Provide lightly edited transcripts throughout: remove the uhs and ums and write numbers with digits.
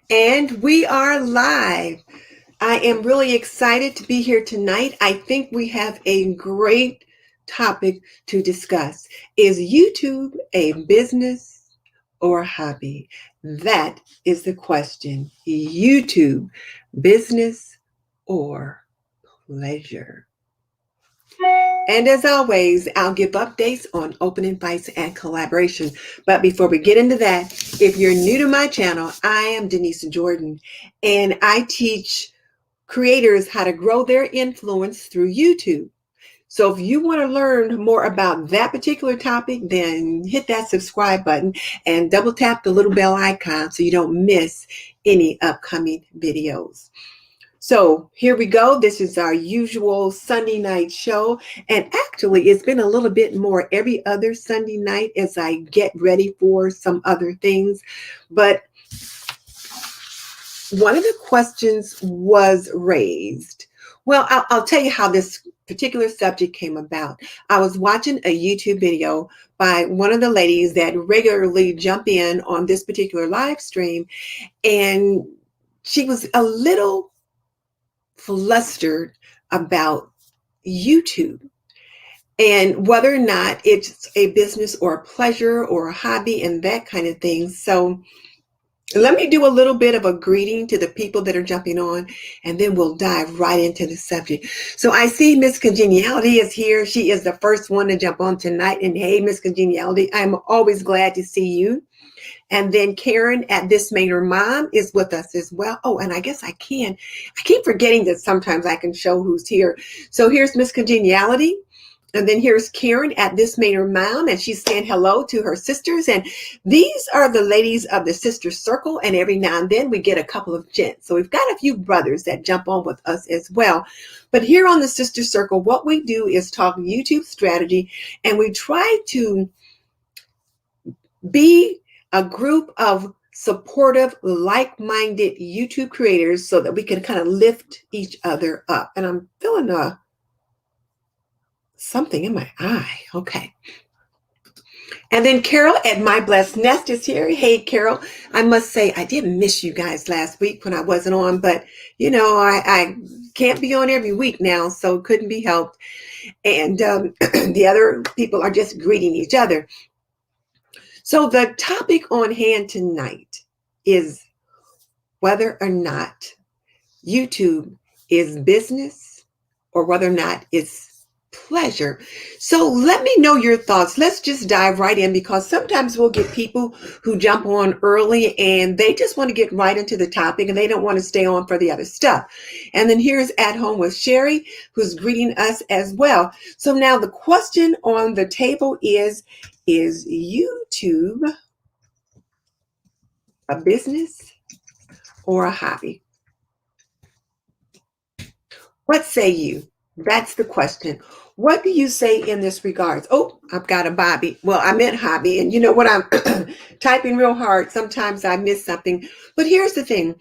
And we are live. I am really excited to be here tonight. I think we have a great topic to discuss. Is YouTube a business or a hobby? That is the question. YouTube, business or pleasure? And as always, I'll give updates on open invites and collaboration. But before we get into that, if you're new to my channel, I am Denise Jordan, and I teach creators how to grow their influence through YouTube. So if you want to learn more about that particular topic, then hit that subscribe button and double tap the little bell icon so you don't miss any upcoming videos. So here we go. This is our usual Sunday night show. And actually, it's been a little bit more every other Sunday night as I get ready for some other things. But one of the questions was raised. Well, I'll tell you how this particular subject came about. I was watching a YouTube video by one of the ladies that regularly jump in on this particular live stream. And she was a little flustered about YouTube and whether or not it's a business or a pleasure or a hobby and that kind of thing. So let me do a little bit of a greeting to the people that are jumping on, and then we'll dive right into the subject. So I see Miss Congeniality is here. She is the first one to jump on tonight. And hey, Miss Congeniality, I'm always glad to see you. And then Karen at This Made Her Mom is with us as well. Oh, and I guess I keep forgetting that sometimes I can show who's here. So here's Miss Congeniality. And then here's Karen at This Made Her Mom, and she's saying hello to her sisters. And these are the ladies of the sister circle. And every now and then we get a couple of gents. So we've got a few brothers that jump on with us as well. But here on the sister circle, what we do is talk YouTube strategy, and we try to be a group of supportive, like-minded YouTube creators so that we can kind of lift each other up. And I'm feeling something in my eye. Okay. And then Carol at My Blessed Nest is here. Hey, Carol, I must say I didn't miss you guys last week when I wasn't on, but you know, I can't be on every week now, so it couldn't be helped. And the other people are just greeting each other. So the topic on hand tonight is whether or not YouTube is business or whether or not it's pleasure. So let me know your thoughts. Let's just dive right in, because sometimes we'll get people who jump on early and they just want to get right into the topic and they don't want to stay on for the other stuff. And then here's At Home with Sherry, who's greeting us as well. So now the question on the table is YouTube a business or a hobby? What say you? That's the question. What do you say in this regards? Oh, I've got a Bobby. Well, I meant hobby. And you know what? I'm typing real hard. Sometimes I miss something. But here's the thing.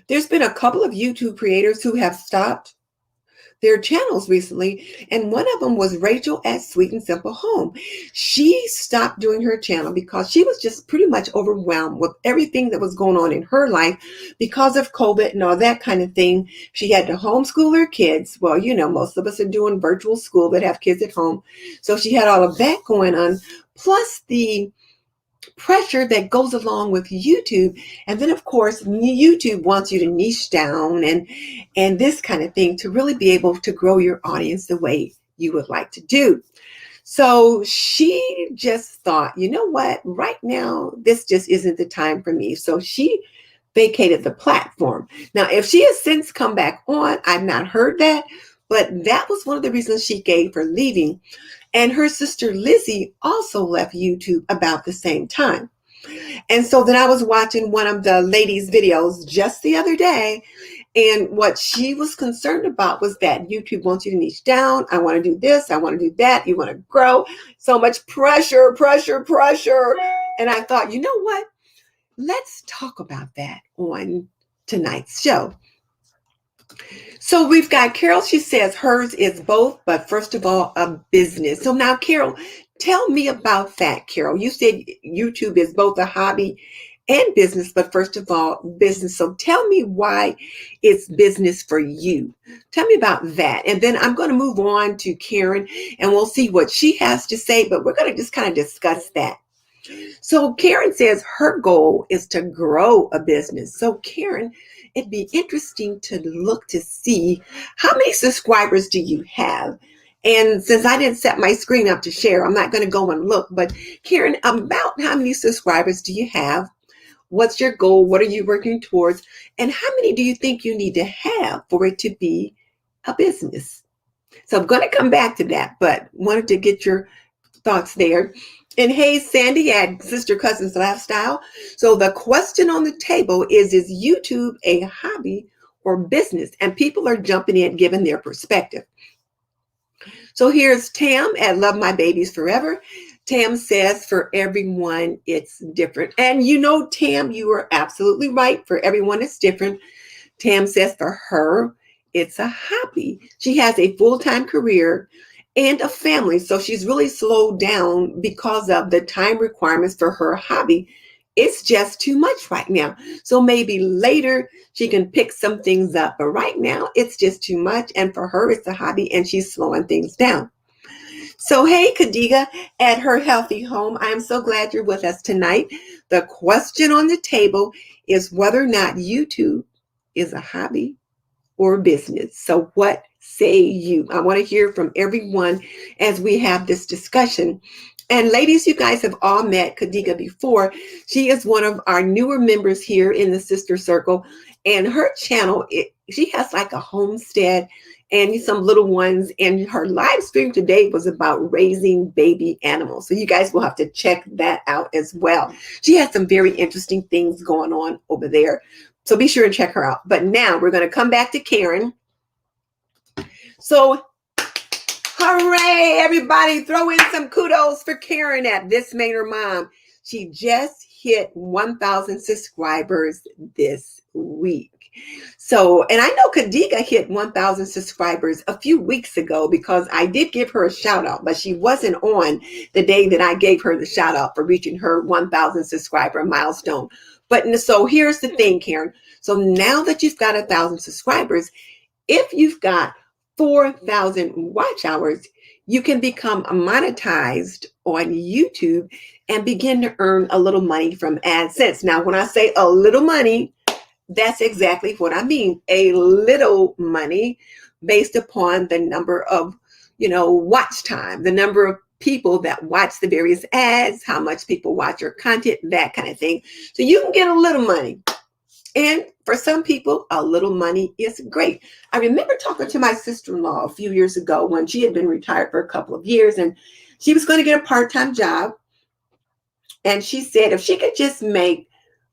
There's been a couple of YouTube creators who have stopped their channels recently, and one of them was Rachel at Sweet and Simple Home. She stopped doing her channel because she was just pretty much overwhelmed with everything that was going on in her life because of COVID and all that kind of thing. She had to homeschool her kids. Well, you know, most of us are doing virtual school that have kids at home. So she had all of that going on, plus the pressure that goes along with YouTube. And then of course, YouTube wants you to niche down and this kind of thing to really be able to grow your audience the way you would like to do. So she just thought, you know what, right now, this just isn't the time for me. So she vacated the platform. Now, if she has since come back on, I've not heard that, but that was one of the reasons she gave for leaving. And her sister Lizzie also left YouTube about the same time. And so then I was watching one of the ladies' videos just the other day, and what she was concerned about was that YouTube wants you to niche down. I want to do this. I want to do that. You want to grow. So much pressure, pressure, pressure. And I thought, you know what? Let's talk about that on tonight's show. So we've got Carol. She says hers is both, but first of all, a business. So now, Carol, tell me about that, Carol. You said YouTube is both a hobby and business, but first of all, business. So tell me why it's business for you. Tell me about that. And then I'm going to move on to Karen and we'll see what she has to say, but we're going to just kind of discuss that. So Karen says her goal is to grow a business. So Karen, it'd be interesting to look to see how many subscribers do you have? And since I didn't set my screen up to share, I'm not going to go and look. But Karen, about how many subscribers do you have? What's your goal? What are you working towards? And how many do you think you need to have for it to be a business? So I'm going to come back to that, but wanted to get your thoughts there. And hey, Sandy at Sister Cousins Lifestyle. So the question on the table is YouTube a hobby or business? And people are jumping in, giving their perspective. So here's Tam at Love My Babies Forever. Tam says for everyone, it's different. And you know, Tam, you are absolutely right. For everyone, it's different. Tam says for her, it's a hobby. She has a full-time career and a family. So she's really slowed down because of the time requirements for her hobby. It's just too much right now. So maybe later she can pick some things up. But right now it's just too much. And for her, it's a hobby and she's slowing things down. So hey, Kadiga at Her Healthy Home. I'm so glad you're with us tonight. The question on the table is whether or not YouTube is a hobby or business. So what say you? I want to hear from everyone as we have this discussion. And ladies, you guys have all met Kadiga before. She is one of our newer members here in the Sister Circle. And her channel, she has like a homestead and some little ones. And her live stream today was about raising baby animals. So you guys will have to check that out as well. She has some very interesting things going on over there. So be sure and check her out. But now we're going to come back to Karen. So hooray, everybody, throw in some kudos for Karen at This Made Her Mom. She just hit 1,000 subscribers this week. So, and I know Kadiga hit 1,000 subscribers a few weeks ago because I did give her a shout out, but she wasn't on the day that I gave her the shout out for reaching her 1,000 subscriber milestone. But so here's the thing, Karen. So now that you've got 1,000 subscribers, if you've got 4,000 watch hours, you can become monetized on YouTube and begin to earn a little money from AdSense. Now, when I say a little money, that's exactly what I mean. A little money based upon the number of, watch time, the number of people that watch the various ads, how much people watch your content, that kind of thing. So you can get a little money. And for some people, a little money is great. I remember talking to my sister-in-law a few years ago when she had been retired for a couple of years and she was going to get a part-time job. And she said if she could just make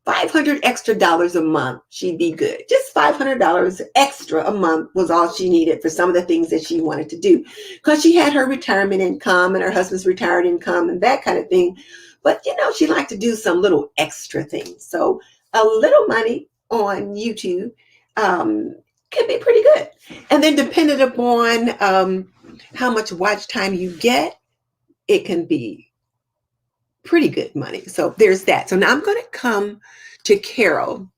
$500 extra a month, she'd be good. Just $500 extra a month was all she needed for some of the things that she wanted to do. Because she had her retirement income and her husband's retired income and that kind of thing. But, she liked to do some little extra things. So a little money on YouTube can be pretty good. And then depending upon how much watch time you get, it can be pretty good money. So there's that. So now I'm going to come to Carol.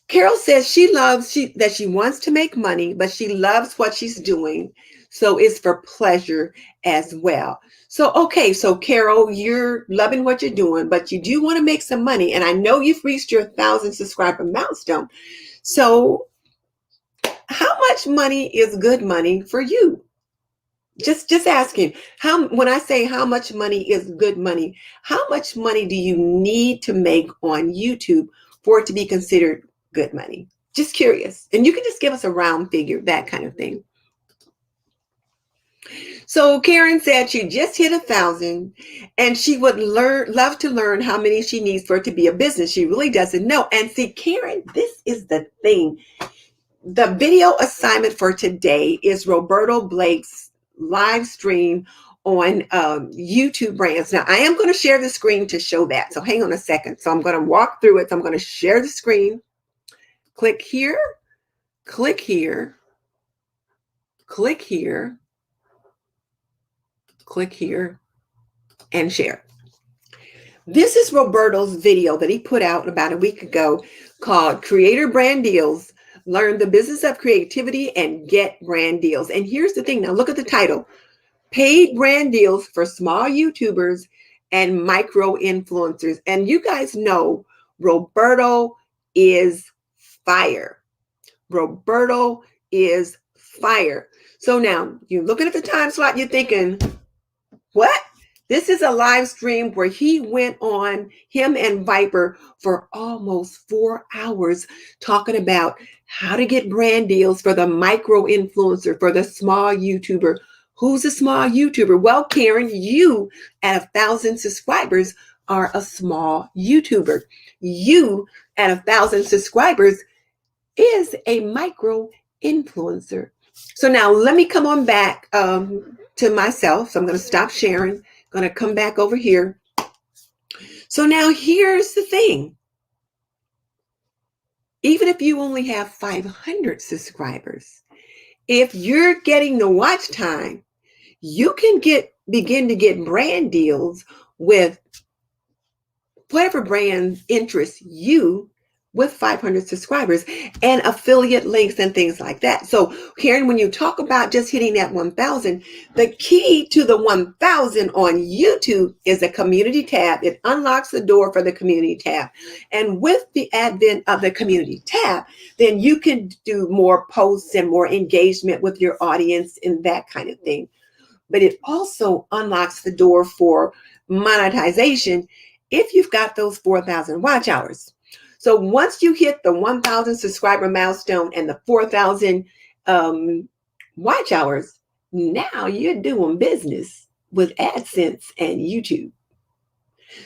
Carol says she wants to make money, but she loves what she's doing. So it's for pleasure as well. So, okay. So Carol, you're loving what you're doing, but you do want to make some money. And I know you've reached your 1,000 subscriber milestone. So how much money is good money for you? Just asking when I say how much money is good money, how much money do you need to make on YouTube for it to be considered good money? Just curious. And you can just give us a round figure, that kind of thing. So Karen said she just hit 1,000 and she would love to learn how many she needs for it to be a business. She really doesn't know. And see, Karen, this is the thing. The video assignment for today is Roberto Blake's live stream on YouTube brands. Now, I am going to share the screen to show that. So hang on a second. So I'm going to walk through it. So I'm going to share the screen. Click here, click here, click here, click here, and share. This is Roberto's video that he put out about a week ago called Creator Brand Deals. Learn the business of creativity and get brand deals. And here's the thing. Now look at the title. Paid brand deals for small YouTubers and micro influencers. And you guys know Roberto is fire. Roberto is fire. So now you're looking at the time slot, you're thinking, what? This is a live stream where he went on, him and Viper, for almost 4 hours talking about how to get brand deals for the micro influencer, for the small YouTuber. Who's a small YouTuber? Well, Karen, you at 1,000 subscribers are a small YouTuber. You at 1,000 subscribers is a micro influencer. So now let me come on back to myself. So I'm going to stop sharing. Going to come back over here. So now here's the thing. Even if you only have 500 subscribers, if you're getting the watch time, you can begin to get brand deals with whatever brand interests you with 500 subscribers and affiliate links and things like that. So Karen, when you talk about just hitting that 1,000, the key to the 1,000 on YouTube is a community tab. It unlocks the door for the community tab. And with the advent of the community tab, then you can do more posts and more engagement with your audience and that kind of thing. But it also unlocks the door for monetization if you've got those 4,000 watch hours. So once you hit the 1,000 subscriber milestone and the 4,000 watch hours, now you're doing business with AdSense and YouTube.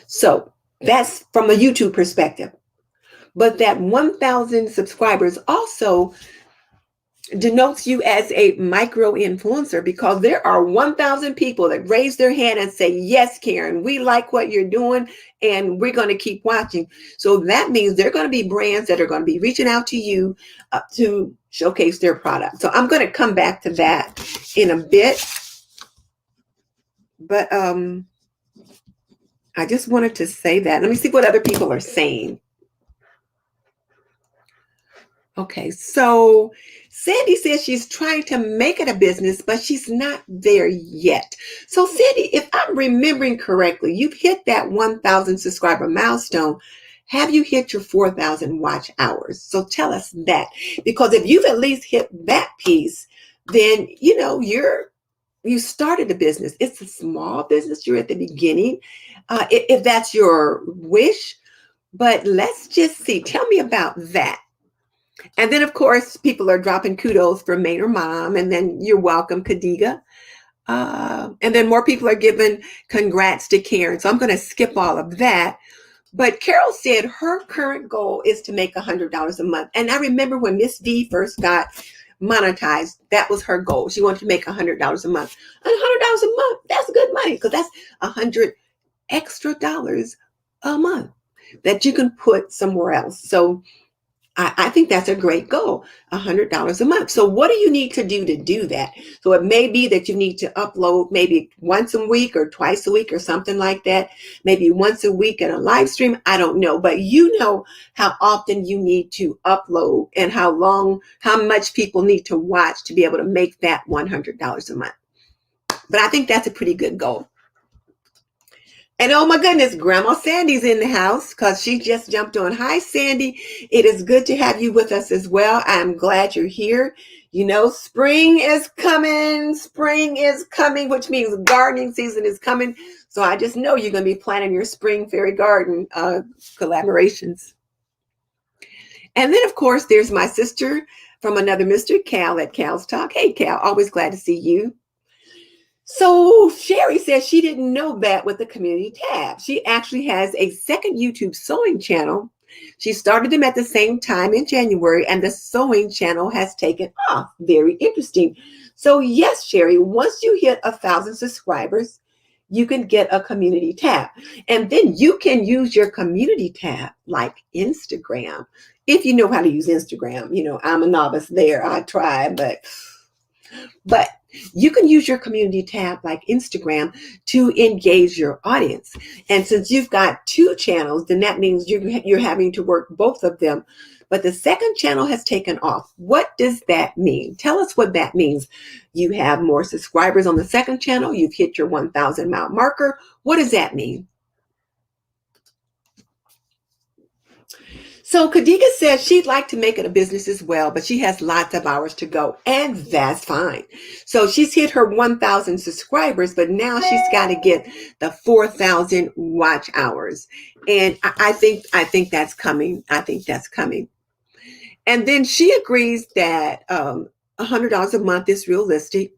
So that's from a YouTube perspective. But that 1,000 subscribers also denotes you as a micro influencer, because there are 1,000 people that raise their hand and say, yes, Karen, we like what you're doing and we're going to keep watching. So that means there are going to be brands that are going to be reaching out to you to showcase their product. So I'm going to come back to that in a bit. But I just wanted to say that. Let me see what other people are saying. Okay, so Sandy says she's trying to make it a business, but she's not there yet. So Sandy, if I'm remembering correctly, you've hit that 1,000 subscriber milestone. Have you hit your 4,000 watch hours? So tell us that, because if you've at least hit that piece, then you know you started a business. It's a small business. You're at the beginning, if that's your wish. But let's just see. Tell me about that. And then, of course, people are dropping kudos for Maynard Mom. And then you're welcome, Kadiga. And then more people are giving congrats to Karen. So I'm going to skip all of that. But Carol said her current goal is to make $100 a month. And I remember when Miss V first got monetized, that was her goal. She wanted to make $100 a month. And $100 a month, that's good money, because that's $100 extra dollars a month that you can put somewhere else. So I think that's a great goal, $100 a month. So what do you need to do that? So it may be that you need to upload maybe once a week or twice a week or something like that. Maybe once a week in a live stream. I don't know. But you know how often you need to upload and how much people need to watch to be able to make that $100 a month. But I think that's a pretty good goal. And oh my goodness, Grandma Sandy's in the house because she just jumped on. Hi, Sandy. It is good to have you with us as well. I'm glad you're here. You know, spring is coming. Spring is coming, which means gardening season is coming. So I just know you're going to be planning your spring fairy garden collaborations. And then, of course, there's my sister from another Mr. Cal at Cal's Talk. Hey, Cal, always glad to see you. So Sherry says she didn't know that with the community tab. She actually has a second YouTube sewing channel. She started them at the same time in January, and the sewing channel has taken off. Very interesting. So yes, Sherry, once you hit 1,000 subscribers, you can get a community tab. And then you can use your community tab like Instagram. If you know how to use Instagram, you know, I'm a novice there. I try, but You can use your community tab like Instagram to engage your audience. And since you've got 2 channels, then that means you're having to work both of them. But the second channel has taken off. What does that mean? Tell us what that means. You have more subscribers on the second channel. You've hit your 1,000 mile marker. What does that mean? So Khadija says she'd like to make it a business as well, but she has lots of hours to go, and that's fine. So she's hit her 1,000 subscribers, but now she's got to get the 4,000 watch hours. And I think that's coming. I think that's coming. And then she agrees that $100 a month is realistic.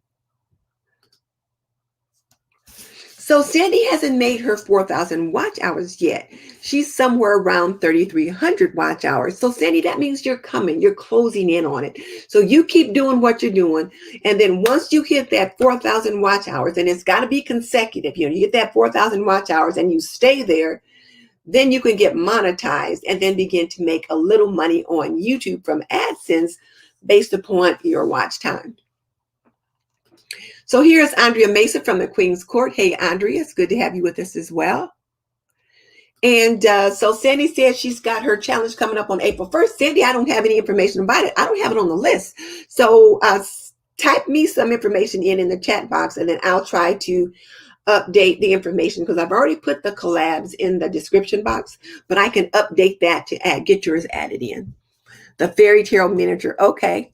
So Sandy hasn't made her 4,000 watch hours yet. She's somewhere around 3,300 watch hours. So Sandy, that means you're coming, you're closing in on it. So you keep doing what you're doing. And then once you hit that 4,000 watch hours, and it's got to be consecutive, you get that 4,000 watch hours and you stay there, then you can get monetized and then begin to make a little money on YouTube from AdSense based upon your watch time. So here's Andrea Mason from the Queen's Court. Hey, Andrea, it's good to have you with us as well. And so Sandy says she's got her challenge coming up on April 1st. Sandy, I don't have any information about it. I don't have it on the list. So type me some information in the chat box, and then I'll try to update the information, because I've already put the collabs in the description box, but I can update that to get yours added in. The fairy tale miniature. Okay.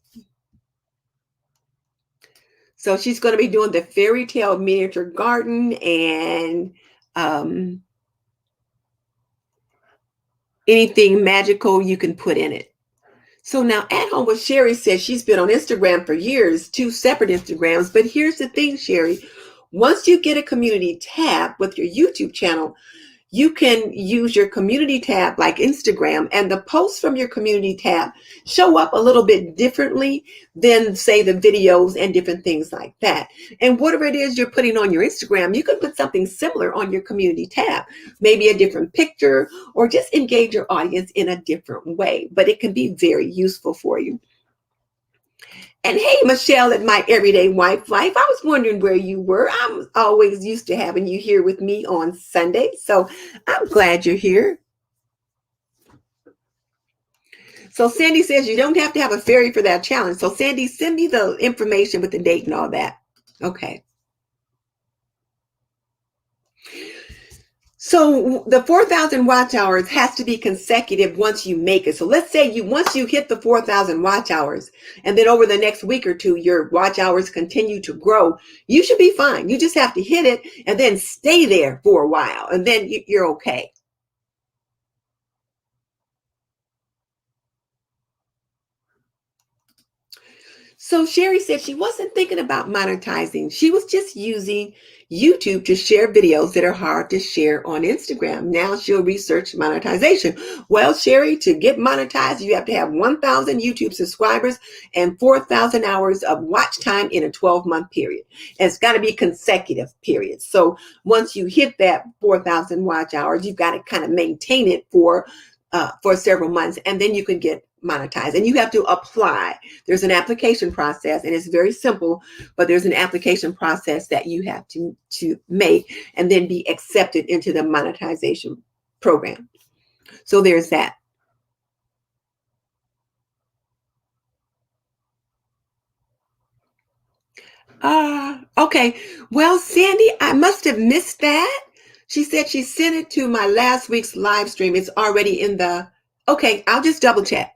So she's going to be doing the fairy tale miniature garden and anything magical you can put in it. So now At Home with Sherry says she's been on Instagram for years, 2 separate Instagrams. But here's the thing, Sherry. Once you get a community tab with your YouTube channel, you can use your community tab like Instagram, and the posts from your community tab show up a little bit differently than, say, the videos and different things like that. And whatever it is you're putting on your Instagram, you can put something similar on your community tab, maybe a different picture, or just engage your audience in a different way. But it can be very useful for you. And hey, Michelle at My Everyday Wife Life, I was wondering where you were. I'm always used to having you here with me on Sunday, so I'm glad you're here. So Sandy says you don't have to have a fairy for that challenge. So Sandy, send me the information with the date and all that. Okay. So the 4,000 watch hours has to be consecutive once you make it. So let's say once you hit the 4,000 watch hours, and then over the next week or 2, your watch hours continue to grow, you should be fine. You just have to hit it and then stay there for a while, and then you're okay. So Sherry said she wasn't thinking about monetizing. She was just using YouTube to share videos that are hard to share on Instagram. Now she'll research monetization. Well, Sherry, to get monetized, you have to have 1,000 YouTube subscribers and 4,000 hours of watch time in a 12-month period. And it's got to be consecutive periods. So once you hit that 4,000 watch hours, you've got to kind of maintain it for several months, and then you can get monetized. And you have to apply. There's an application process, and it's very simple, but there's an application process that you have to make and then be accepted into the monetization program. So there's that. Okay. Well, Sandy, I must have missed that. She said she sent it to my last week's live stream. It's already in the, okay, I'll just double check.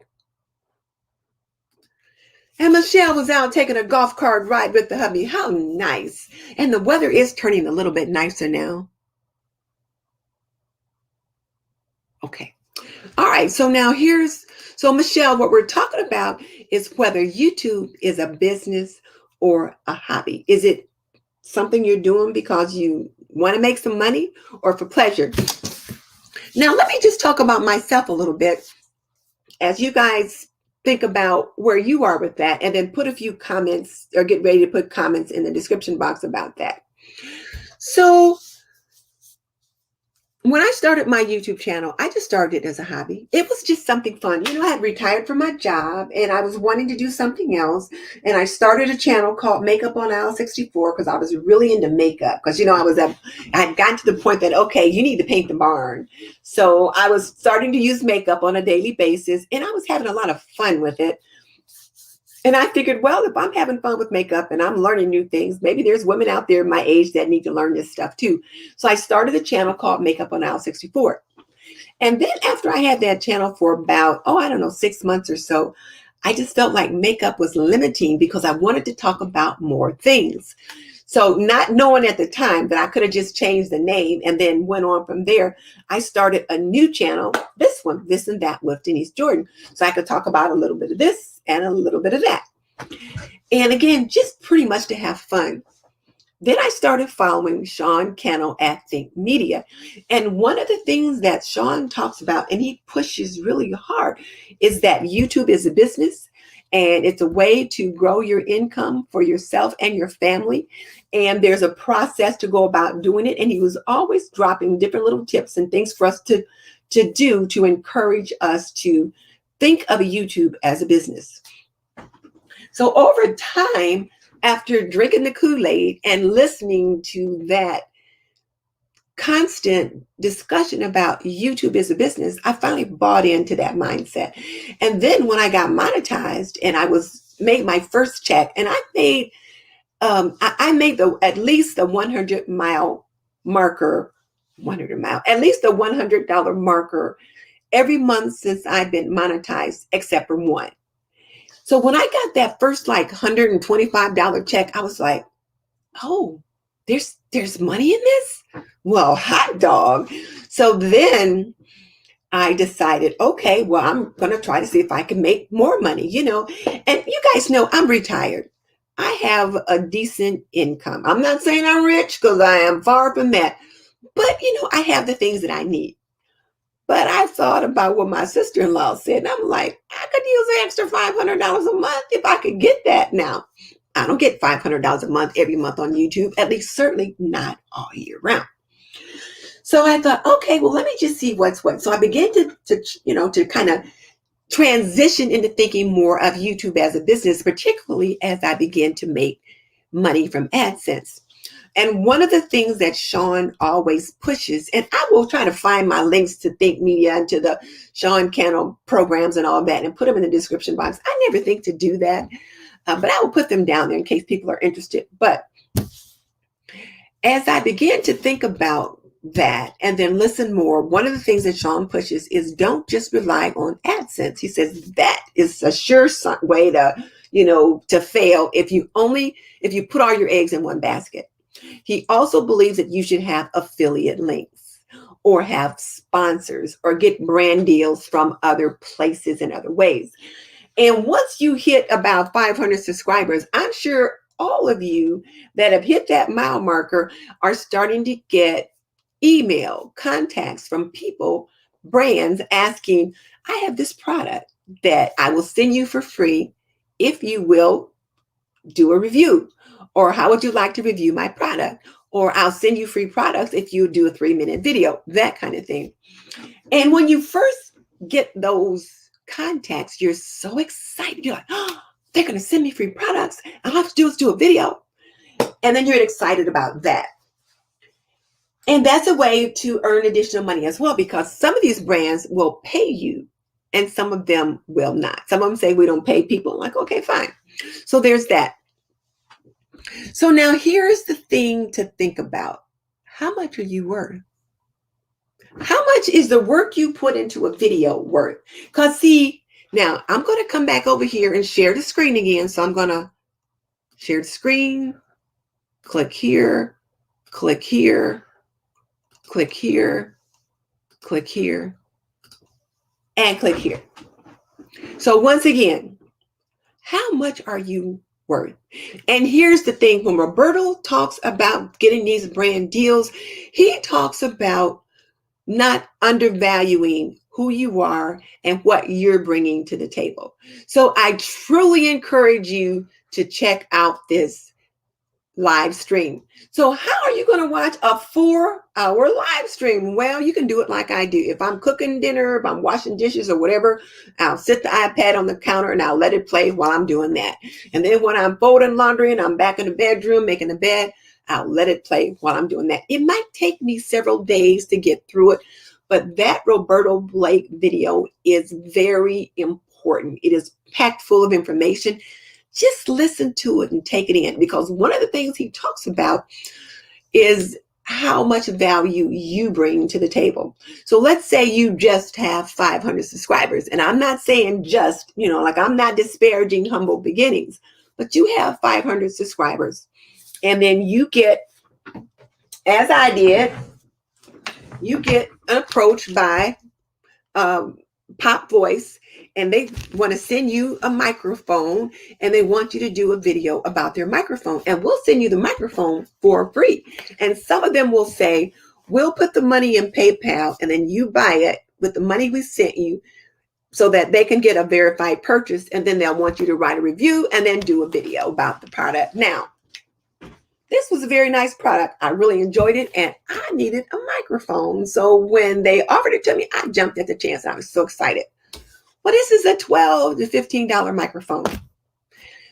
And Michelle was out taking a golf cart ride with the hubby. How nice. And the weather is turning a little bit nicer now. Okay. All right. So now so Michelle, what we're talking about is whether YouTube is a business or a hobby. Is it something you're doing because you want to make some money or for pleasure? Now, let me just talk about myself a little bit as you guys think about where you are with that, and then put a few comments or get ready to put comments in the description box about that. So when I started my YouTube channel, I just started it as a hobby. It was just something fun. I had retired from my job and I was wanting to do something else. And I started a channel called Makeup on Aisle 64 because I was really into makeup. Because, I had gotten to the point that, okay, you need to paint the barn. So I was starting to use makeup on a daily basis and I was having a lot of fun with it. And I figured, well, if I'm having fun with makeup and I'm learning new things, maybe there's women out there my age that need to learn this stuff too. So I started a channel called Makeup on Aisle 64. And then after I had that channel for about, 6 months or so, I just felt like makeup was limiting because I wanted to talk about more things. So not knowing at the time that I could have just changed the name and then went on from there, I started a new channel, this one, This and That with Denise Jordan. So I could talk about a little bit of this and a little bit of that. And again, just pretty much to have fun. Then I started following Sean Cannell at Think Media. And one of the things that Sean talks about, and he pushes really hard, is that YouTube is a business and it's a way to grow your income for yourself and your family. And there's a process to go about doing it. And he was always dropping different little tips and things for us to do to encourage us to think of a YouTube as a business. So over time, after drinking the Kool-Aid and listening to that constant discussion about YouTube as a business, I finally bought into that mindset. And then when I got monetized and I made my first check, and I made at least the 100-mile marker, 100-mile, at least the $100 marker every month since I've been monetized, except for one. So when I got that first $125 check, I was like, oh, there's money in this? Well, hot dog. So then I decided, okay, well, I'm going to try to see if I can make more money, And you guys know I'm retired. I have a decent income. I'm not saying I'm rich because I am far from that. But, I have the things that I need. But I thought about what my sister-in-law said, and I'm like, I could use an extra $500 a month if I could get that now. I don't get $500 a month every month on YouTube, at least certainly not all year round. So I thought, okay, well, let me just see what's what. So I began to kind of transition into thinking more of YouTube as a business, particularly as I began to make money from AdSense. And one of the things that Sean always pushes, and I will try to find my links to Think Media and to the Sean Cannell programs and all that and put them in the description box. I never think to do that, but I will put them down there in case people are interested. But as I began to think about that and then listen more, one of the things that Sean pushes is don't just rely on AdSense. He says that is a sure way to fail if you put all your eggs in one basket. He also believes that you should have affiliate links or have sponsors or get brand deals from other places in other ways. And once you hit about 500 subscribers, I'm sure all of you that have hit that mile marker are starting to get email contacts from people, brands asking, I have this product that I will send you for free if you will do a review. Or how would you like to review my product? Or I'll send you free products if you do a 3-minute video, that kind of thing. And when you first get those contacts, you're so excited. You're like, oh, they're going to send me free products. All I have to do is do a video. And then you're excited about that. And that's a way to earn additional money as well, because some of these brands will pay you and some of them will not. Some of them say we don't pay people. I'm like, okay, fine. So there's that. So now here's the thing to think about. How much are you worth? How much is the work you put into a video worth? Because see, now I'm going to come back over here and share the screen again. So I'm going to share the screen, click here, click here, click here, click here, and click here. So once again, how much are you worth? And here's the thing, when Roberto talks about getting these brand deals, he talks about not undervaluing who you are and what you're bringing to the table. So I truly encourage you to check out this live stream. So how are you going to watch a 4-hour live stream? Well, you can do it like I do. If I'm cooking dinner, if I'm washing dishes or whatever, I'll sit the iPad on the counter and I'll let it play while I'm doing that. And then when I'm folding laundry and I'm back in the bedroom making the bed, I'll let it play while I'm doing that. It might take me several days to get through it, but that Roberto Blake video is very important. It is packed full of information. Just listen to it and take it in, because one of the things he talks about is how much value you bring to the table. So let's say you just have 500 subscribers, and I'm not saying just, like I'm not disparaging humble beginnings, but you have 500 subscribers, and then you get, as I did, you get approached by Pop Voice, and they want to send you a microphone, and they want you to do a video about their microphone, and we'll send you the microphone for free. And some of them will say, we'll put the money in PayPal, and then you buy it with the money we sent you, so that they can get a verified purchase, and then they'll want you to write a review and then do a video about the product. Now, this was a very nice product. I really enjoyed it, and I needed a microphone. So when they offered it to me, I jumped at the chance. I was so excited. Well, this is a $12 to $15 microphone.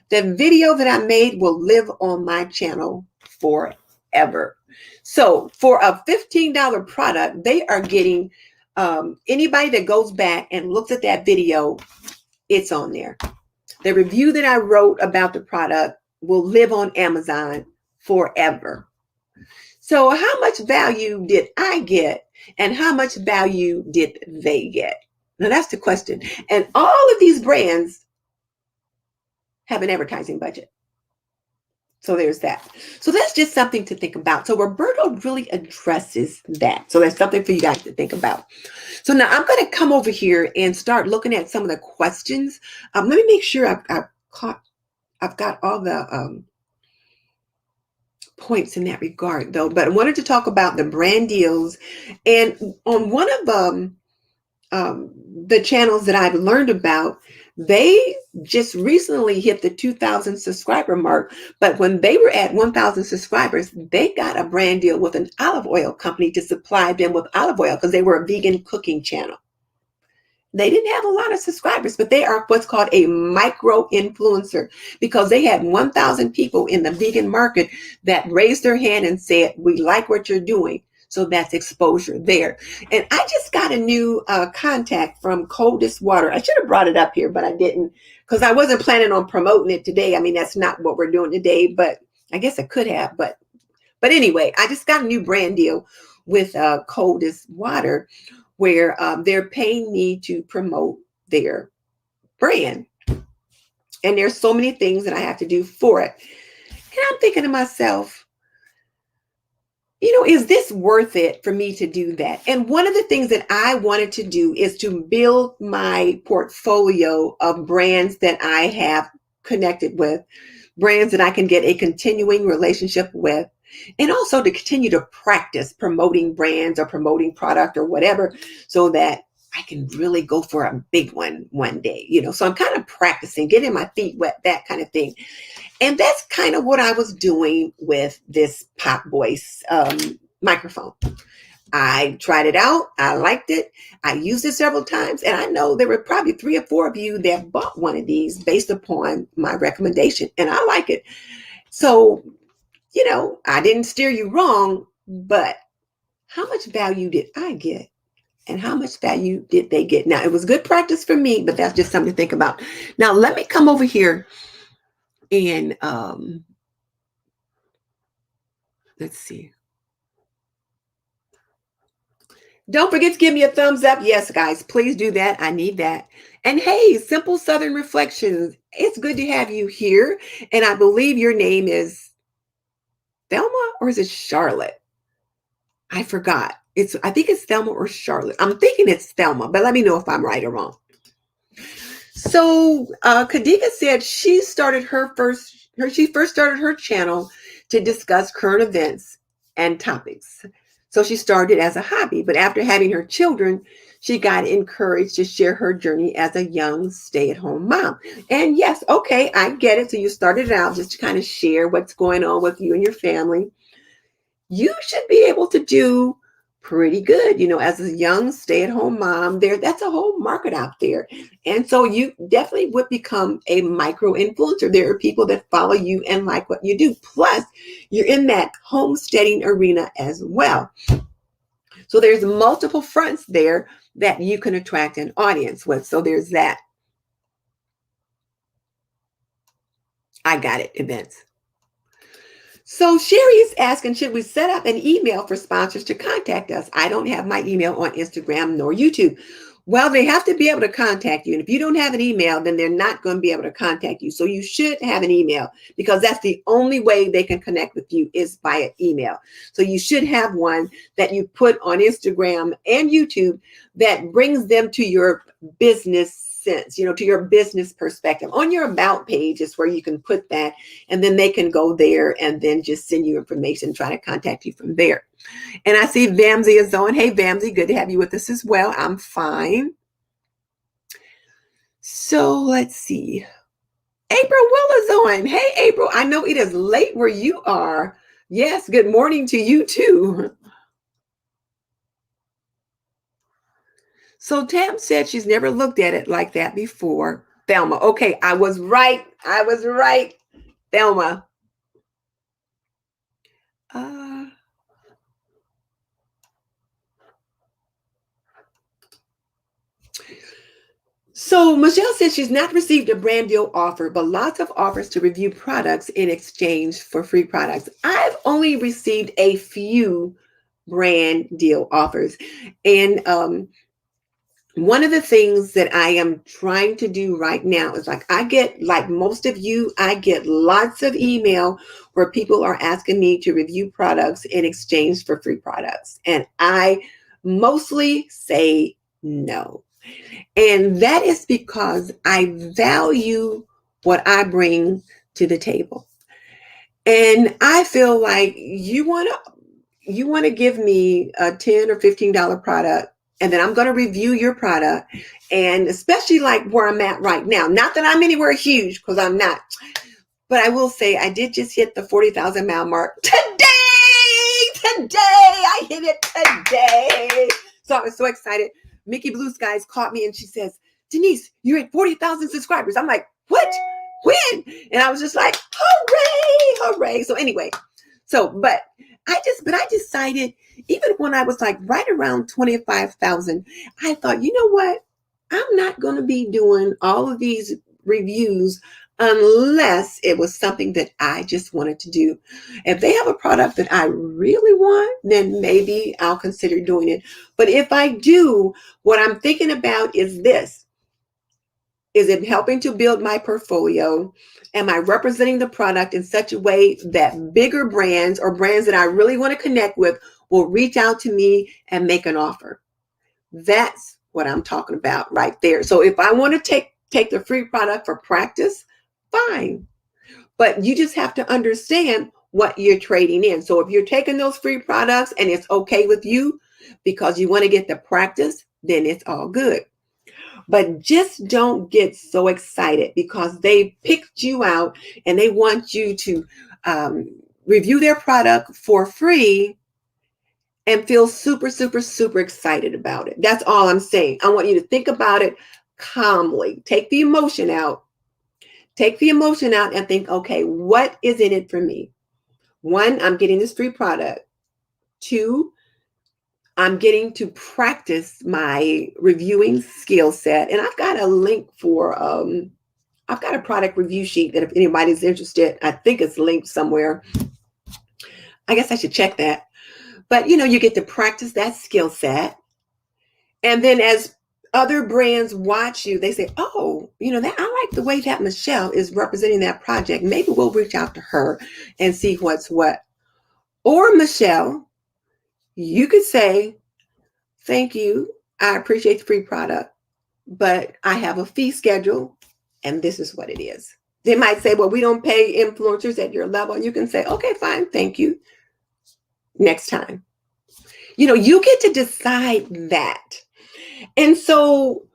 The video that I made will live on my channel forever. So for a $15 product, they are getting anybody that goes back and looks at that video, it's on there. The review that I wrote about the product will live on Amazon forever. So how much value did I get, and how much value did they get? Now that's the question. And all of these brands have an advertising budget. So there's that. So that's just something to think about. So Roberto really addresses that. So that's something for you guys to think about. So now I'm going to come over here and start looking at some of the questions. Let me make sure I've got all the points in that regard, though. But I wanted to talk about the brand deals. And on one of the channels that I've learned about, they just recently hit the 2,000 subscriber mark. But when they were at 1,000 subscribers, they got a brand deal with an olive oil company to supply them with olive oil, because they were a vegan cooking channel. They didn't have a lot of subscribers, but they are what's called a micro influencer, because they had 1,000 people in the vegan market that raised their hand and said, we like what you're doing. So that's exposure there. And I just got a new contact from Coldest Water. I should have brought it up here, but I didn't, because I wasn't planning on promoting it today. I mean, that's not what we're doing today, but I guess I could have. But anyway, I just got a new brand deal with Coldest Water, where they're paying me to promote their brand. And there's so many things that I have to do for it. And I'm thinking to myself, is this worth it for me to do that? And one of the things that I wanted to do is to build my portfolio of brands that I have connected with, brands that I can get a continuing relationship with, and also to continue to practice promoting brands or promoting product or whatever, so that I can really go for a big one day, So I'm kind of practicing, getting my feet wet, that kind of thing. And that's kind of what I was doing with this Pop Voice microphone. I tried it out. I liked it. I used it several times. And I know there were probably 3 or 4 of you that bought one of these based upon my recommendation. And I like it. So, I didn't steer you wrong, but how much value did I get? And how much value did they get? Now, it was good practice for me, but that's just something to think about. Now, let me come over here and let's see. Don't forget to give me a thumbs up. Yes, guys, please do that. I need that. And hey, Simple Southern Reflections, it's good to have you here. And I believe your name is Thelma, or is it Charlotte? I forgot. I think it's Thelma or Charlotte. I'm thinking it's Thelma, but let me know if I'm right or wrong. So Khadija said she first started her channel to discuss current events and topics. So she started as a hobby, but after having her children, she got encouraged to share her journey as a young stay-at-home mom. And yes, okay, I get it. So you started out just to kind of share what's going on with you and your family. You should be able to do pretty good, as a young stay-at-home mom. That's a whole market out there. And so you definitely would become a micro influencer. There are people that follow you and like what you do. Plus, you're in that homesteading arena as well. So there's multiple fronts there that you can attract an audience with. So there's that. I got it, events. So Sherry is asking, should we set up an email for sponsors to contact us? I don't have my email on Instagram nor YouTube. Well, they have to be able to contact you. And if you don't have an email, then they're not going to be able to contact you. So you should have an email, because that's the only way they can connect with you is via email. So you should have one that you put on Instagram and YouTube that brings them to your business sense, to your business perspective. On your about page is where you can put that, and then they can go there and then just send you information, try to contact you from there. And I see Vamsy is on. Hey, Vamsy, good to have you with us as well. I'm fine. So let's see. April Will is on. Hey, April, I know it is late where you are. Yes, good morning to you too. So Tam said she's never looked at it like that before. Thelma. Okay, I was right. Thelma. So Michelle says she's not received a brand deal offer, but lots of offers to review products in exchange for free products. I've only received a few brand deal offers. And one of the things that I am trying to do right now is like most of you, I get lots of email where people are asking me to review products in exchange for free products. And I mostly say no. And that is because I value what I bring to the table. And I feel like you want to give me a $10 or $15 product, and then I'm going to review your product. And especially like where I'm at right now, not that I'm anywhere huge, because I'm not, but I will say I did just hit the 40,000 mile mark today. I hit it today. So I was so excited. Mickey Blue Skies caught me and she says, Denise, you're at 40,000 subscribers. I'm like, what? When? And I was just like, hooray. So anyway, but I decided, even when I was like right around 25,000, I thought, you know what? I'm not going to be doing all of these reviews unless it was something that I just wanted to do. If they have a product that I really want, then maybe I'll consider doing it. But if I do, what I'm thinking about is this. Is it helping to build my portfolio? Am I representing the product in such a way that bigger brands or brands that I really want to connect with will reach out to me and make an offer? That's what I'm talking about right there. So if I want to take the free product for practice, fine. But you just have to understand what you're trading in. So if you're taking those free products and it's okay with you because you want to get the practice, then it's all good. But just don't get so excited because they picked you out and they want you to review their product for free and feel super, super, super excited about it. That's all I'm saying. I want you to think about it calmly. Take the emotion out. And think, okay, what is in it for me? 1, I'm getting this free product. 2, I'm getting to practice my reviewing skill set. And I've got a link for, I've got a product review sheet that if anybody's interested, I think it's linked somewhere. I guess I should check that. But, you get to practice that skill set. And then as other brands watch you, they say, oh, that I like the way that Michelle is representing that project. Maybe we'll reach out to her and see what's what. Or Michelle, you could say, thank you. I appreciate the free product, but I have a fee schedule and this is what it is. They might say, well, we don't pay influencers at your level. You can say, okay, fine. Thank you. Next time. You get to decide that. And so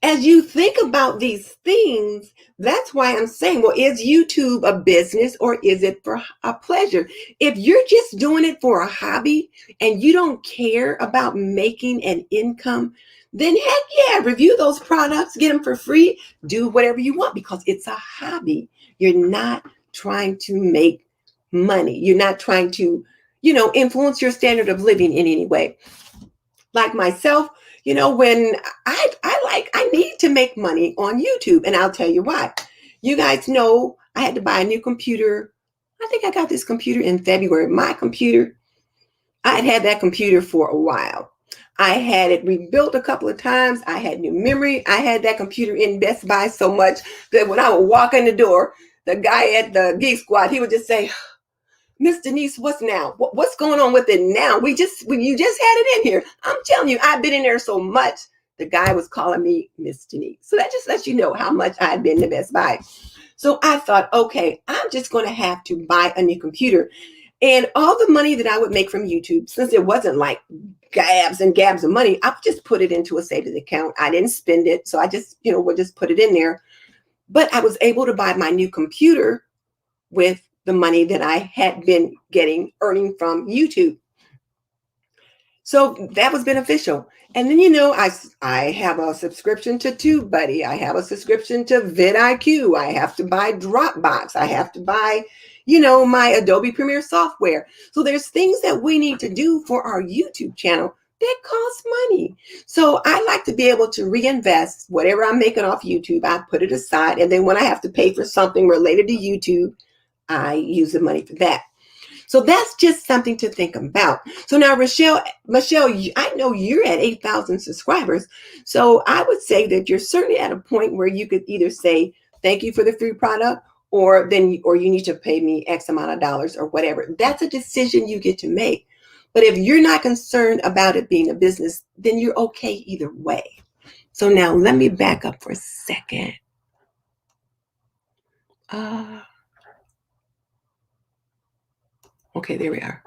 as you think about these things, that's why I'm saying, well, is YouTube a business or is it for a pleasure? If you're just doing it for a hobby and you don't care about making an income, then heck yeah, review those products, get them for free, do whatever you want because it's a hobby. You're not trying to make money. You're not trying to, influence your standard of living in any way. Like myself, when I need to make money on YouTube, and I'll tell you why. You guys know I had to buy a new computer. I think I got this computer in February. My computer, I had that computer for a while. I had it rebuilt a couple of times. I had new memory. I had that computer in Best Buy so much that when I would walk in the door, the guy at the Geek Squad, he would just say, Miss Denise, what's now? What's going on with it now? You just had it in here. I'm telling you, I've been in there so much. The guy was calling me Miss Denise. So that just lets you know how much I had been to Best Buy. So I thought, okay, I'm just going to have to buy a new computer. And all the money that I would make from YouTube, since it wasn't like gabs and gabs of money, I would just put it into a savings account. I didn't spend it. So I just, would just put it in there. But I was able to buy my new computer with the money that I had been earning from YouTube. So that was beneficial. And then, I have a subscription to TubeBuddy. I have a subscription to vidIQ. I have to buy Dropbox. I have to buy, my Adobe Premiere software. So there's things that we need to do for our YouTube channel that cost money. So I like to be able to reinvest whatever I'm making off YouTube. I put it aside. And then when I have to pay for something related to YouTube, I use the money for that. So that's just something to think about. So now, Michelle, I know you're at 8,000 subscribers. So I would say that you're certainly at a point where you could either say, thank you for the free product, or you need to pay me X amount of dollars or whatever. That's a decision you get to make. But if you're not concerned about it being a business, then you're okay either way. So now let me back up for a second. Okay, there we are.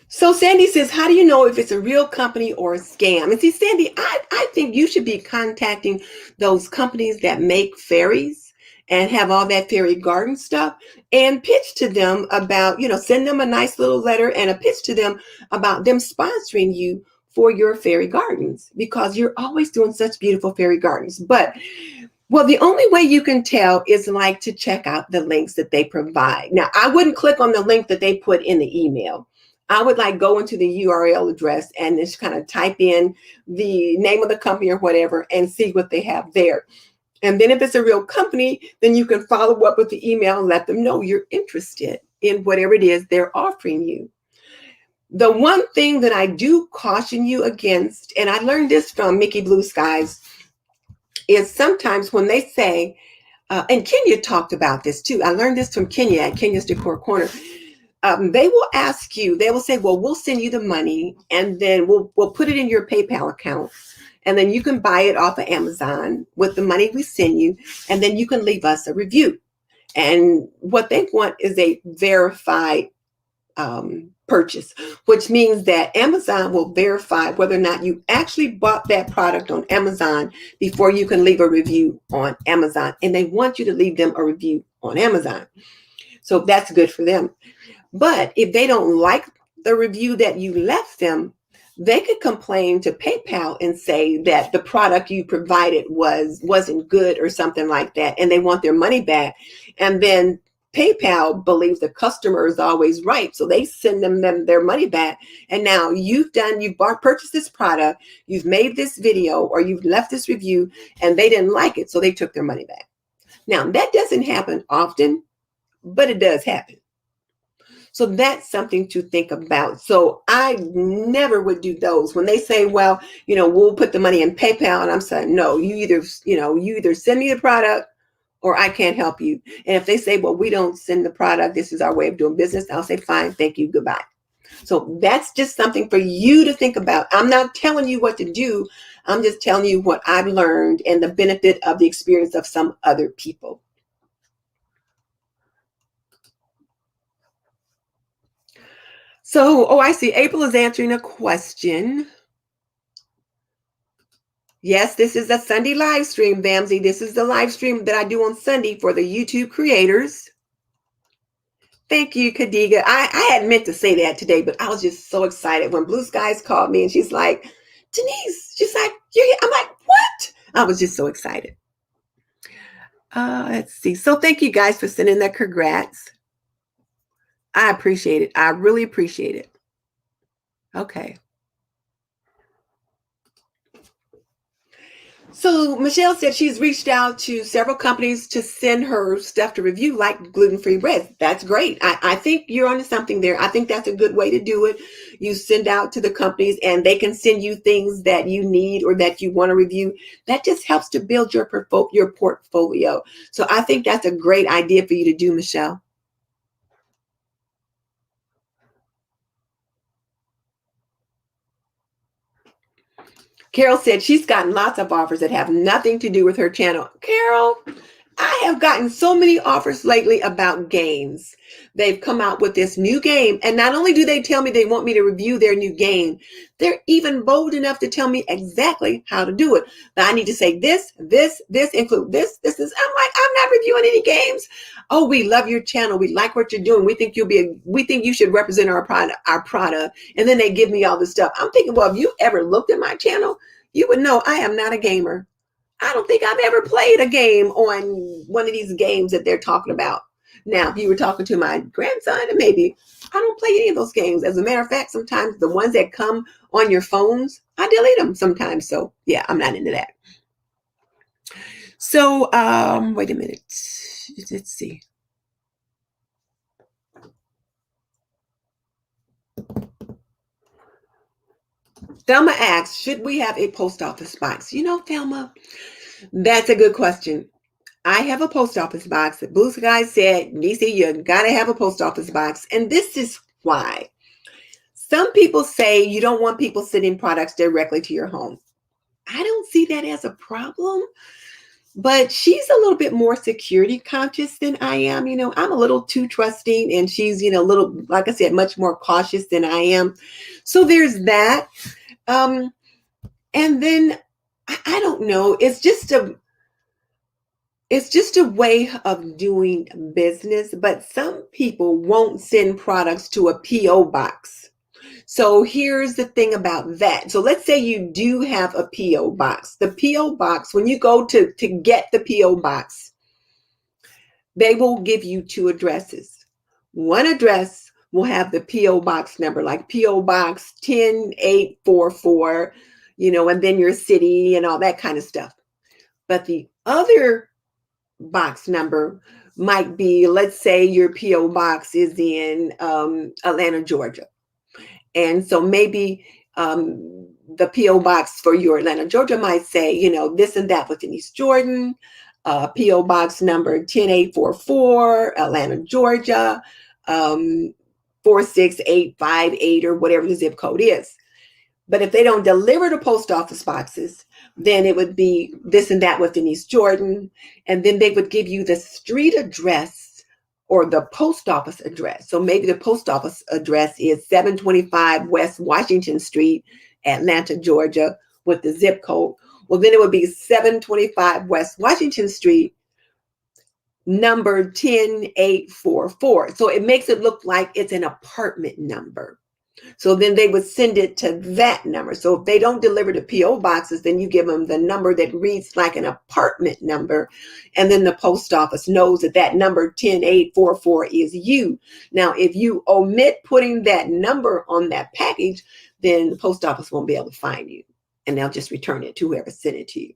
So Sandy says, how do you know if it's a real company or a scam? And see, Sandy, I think you should be contacting those companies that make fairies and have all that fairy garden stuff and pitch to them about, send them a nice little letter and a pitch to them about them sponsoring you for your fairy gardens, because you're always doing such beautiful fairy gardens. But well, the only way you can tell is to check out the links that they provide. Now, I wouldn't click on the link that they put in the email. I would go into the URL address and just kind of type in the name of the company or whatever and see what they have there. And then if it's a real company, then you can follow up with the email and let them know you're interested in whatever it is they're offering you. The one thing that I do caution you against, and I learned this from Mickey Blue Skies, is sometimes when they say, and Kenya talked about this too. I learned this from Kenya at Kenya's Decor Corner. They will ask you, they will say, well, we'll send you the money and then we'll put it in your PayPal account. And then you can buy it off of Amazon with the money we send you. And then you can leave us a review. And what they want is a verified purchase, which means that Amazon will verify whether or not you actually bought that product on Amazon before you can leave a review on Amazon. And they want you to leave them a review on Amazon. So that's good for them. But if they don't like the review that you left them, they could complain to PayPal and say that the product you provided wasn't good or something like that, and they want their money back. And then PayPal believes the customer is always right, so they send them their money back. And now you've purchased this product, you've made this video, or you've left this review, and they didn't like it, so they took their money back. Now that doesn't happen often, but it does happen. So that's something to think about. So I never would do those. When they say, well, we'll put the money in PayPal, and I'm saying, no, you either send me the product or I can't help you. And if they say, well, we don't send the product, this is our way of doing business, I'll say, fine, thank you, goodbye. So that's just something for you to think about. I'm not telling you what to do. I'm just telling you what I've learned and the benefit of the experience of some other people. So, oh, I see. April is answering a question. Yes, this is a Sunday live stream, Bamsey. This is the live stream that I do on Sunday for the YouTube creators. Thank you, Kadiga. I hadn't meant to say that today, but I was just so excited when Blue Skies called me and she's like, Denise, she's like, you're here. I'm like, what? I was just so excited. Let's see. So thank you guys for sending that congrats. I appreciate it. I really appreciate it. Okay. So Michelle said she's reached out to several companies to send her stuff to review, like gluten-free bread. That's great. I think you're onto something there. I think that's a good way to do it. You send out to the companies and they can send you things that you need or that you want to review. That just helps to build your portfolio. So I think that's a great idea for you to do, Michelle. Carol said she's gotten lots of offers that have nothing to do with her channel. Carol, I have gotten so many offers lately about games. They've come out with this new game, and not only do they tell me they want me to review their new game, they're even bold enough to tell me exactly how to do it. But I need to say this, include this. I'm like, I'm not reviewing any games. Oh, we love your channel. We like what you're doing. We think you should represent our product. And then they give me all this stuff. I'm thinking, well, if you ever looked at my channel, you would know I am not a gamer. I don't think I've ever played a game on one of these games that they're talking about. Now, if you were talking to my grandson, maybe I don't play any of those games. As a matter of fact, sometimes the ones that come on your phones, I delete them sometimes. So yeah, I'm not into that. So wait a minute. Let's see. Thelma asks, should we have a post office box? You know, Thelma, that's a good question. I have a post office box. Blue Sky said, Nisi, you got to have a post office box. And this is why. Some people say you don't want people sending products directly to your home. I don't see that as a problem. But she's a little bit more security conscious than I am. You know, I'm a little too trusting, and she's, a little, like I said, much more cautious than I am. So there's that. And then I don't know. It's just a way of doing business, but some people won't send products to a PO box. So here's the thing about that. So let's say you do have a PO box. The PO box, when you go to get the PO box, they will give you two addresses. One address will have the PO box number, like PO box 10844, and then your city and all that kind of stuff. But the other box number might be, let's say your PO box is in Atlanta, Georgia. And so maybe the PO box for your Atlanta, Georgia might say, this and that with Denise Jordan, PO box number 10844, Atlanta, Georgia, 46858 or whatever the zip code is. But if they don't deliver the post office boxes, then it would be this and that with Denise Jordan. And then they would give you the street address or the post office address. So maybe the post office address is 725 West Washington Street, Atlanta, Georgia, with the zip code. Well, then it would be 725 West Washington Street, number 10844. So it makes it look like it's an apartment number. So then they would send it to that number. So if they don't deliver the PO boxes, then you give them the number that reads like an apartment number. And then the post office knows that number 10844 is you. Now, if you omit putting that number on that package, then the post office won't be able to find you. And they'll just return it to whoever sent it to you.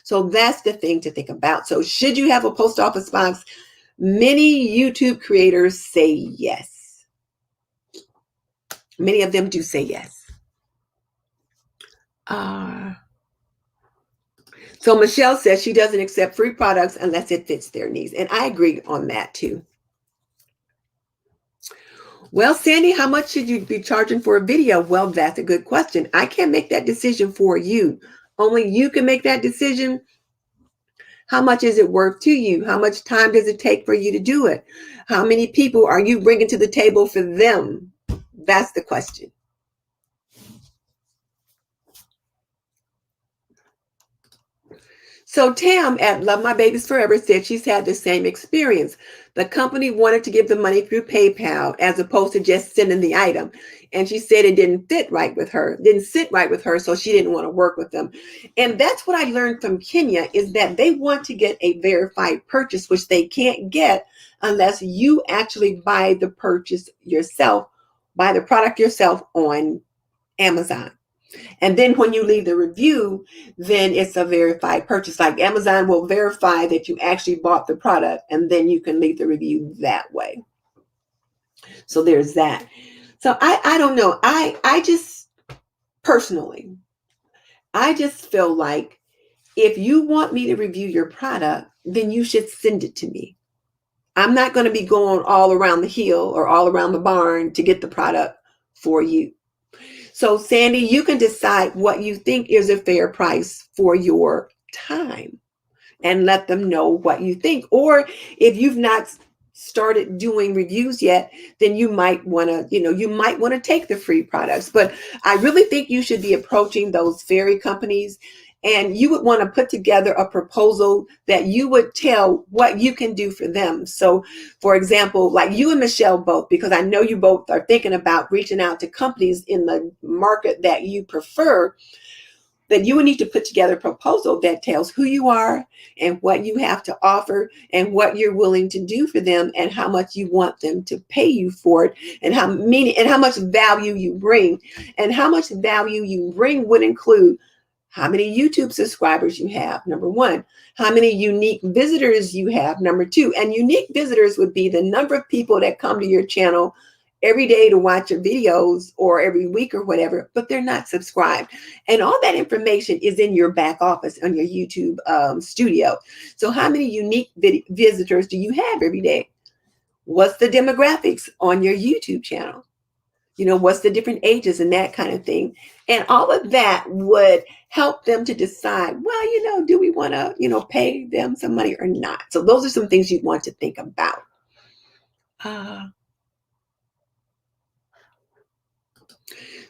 So that's the thing to think about. So should you have a post office box? Many YouTube creators say yes. Many of them do say yes. So Michelle says she doesn't accept free products unless it fits their needs. And I agree on that too. Well, Sandy, how much should you be charging for a video? Well, that's a good question. I can't make that decision for you. Only you can make that decision. How much is it worth to you? How much time does it take for you to do it? How many people are you bringing to the table for them? That's the question. So Tam at Love My Babies Forever said she's had the same experience. The company wanted to give the money through PayPal as opposed to just sending the item. And she said it didn't fit right with her, didn't sit right with her, so she didn't want to work with them. And that's what I learned from Kenya is that they want to get a verified purchase, which they can't get unless you actually buy the purchase yourself, buy the product yourself on Amazon. And then when you leave the review, then it's a verified purchase. Like Amazon will verify that you actually bought the product, and then you can leave the review that way. So there's that. So I don't know. I just personally, I just feel like if you want me to review your product, then you should send it to me. I'm not going to be going all around the hill or all around the barn to get the product for you. So, Sandy, you can decide what you think is a fair price for your time and let them know what you think. Or if you've not started doing reviews yet, then you might want to, you might want to take the free products. But I really think you should be approaching those fairy companies, and you would want to put together a proposal that you would tell what you can do for them. So, for example, like you and Michelle both, because I know you both are thinking about reaching out to companies in the market that you prefer, that you would need to put together a proposal that tells who you are and what you have to offer and what you're willing to do for them and how much you want them to pay you for it and how much value you bring. And how much value you bring would include how many YouTube subscribers you have, number one, how many unique visitors you have, number two. And unique visitors would be the number of people that come to your channel every day to watch your videos or every week or whatever, but they're not subscribed. And all that information is in your back office on your YouTube studio. So how many unique visitors do you have every day? What's the demographics on your YouTube channel? What's the different ages and that kind of thing. And all of that would help them to decide, well, do we want to, pay them some money or not? So those are some things you want to think about.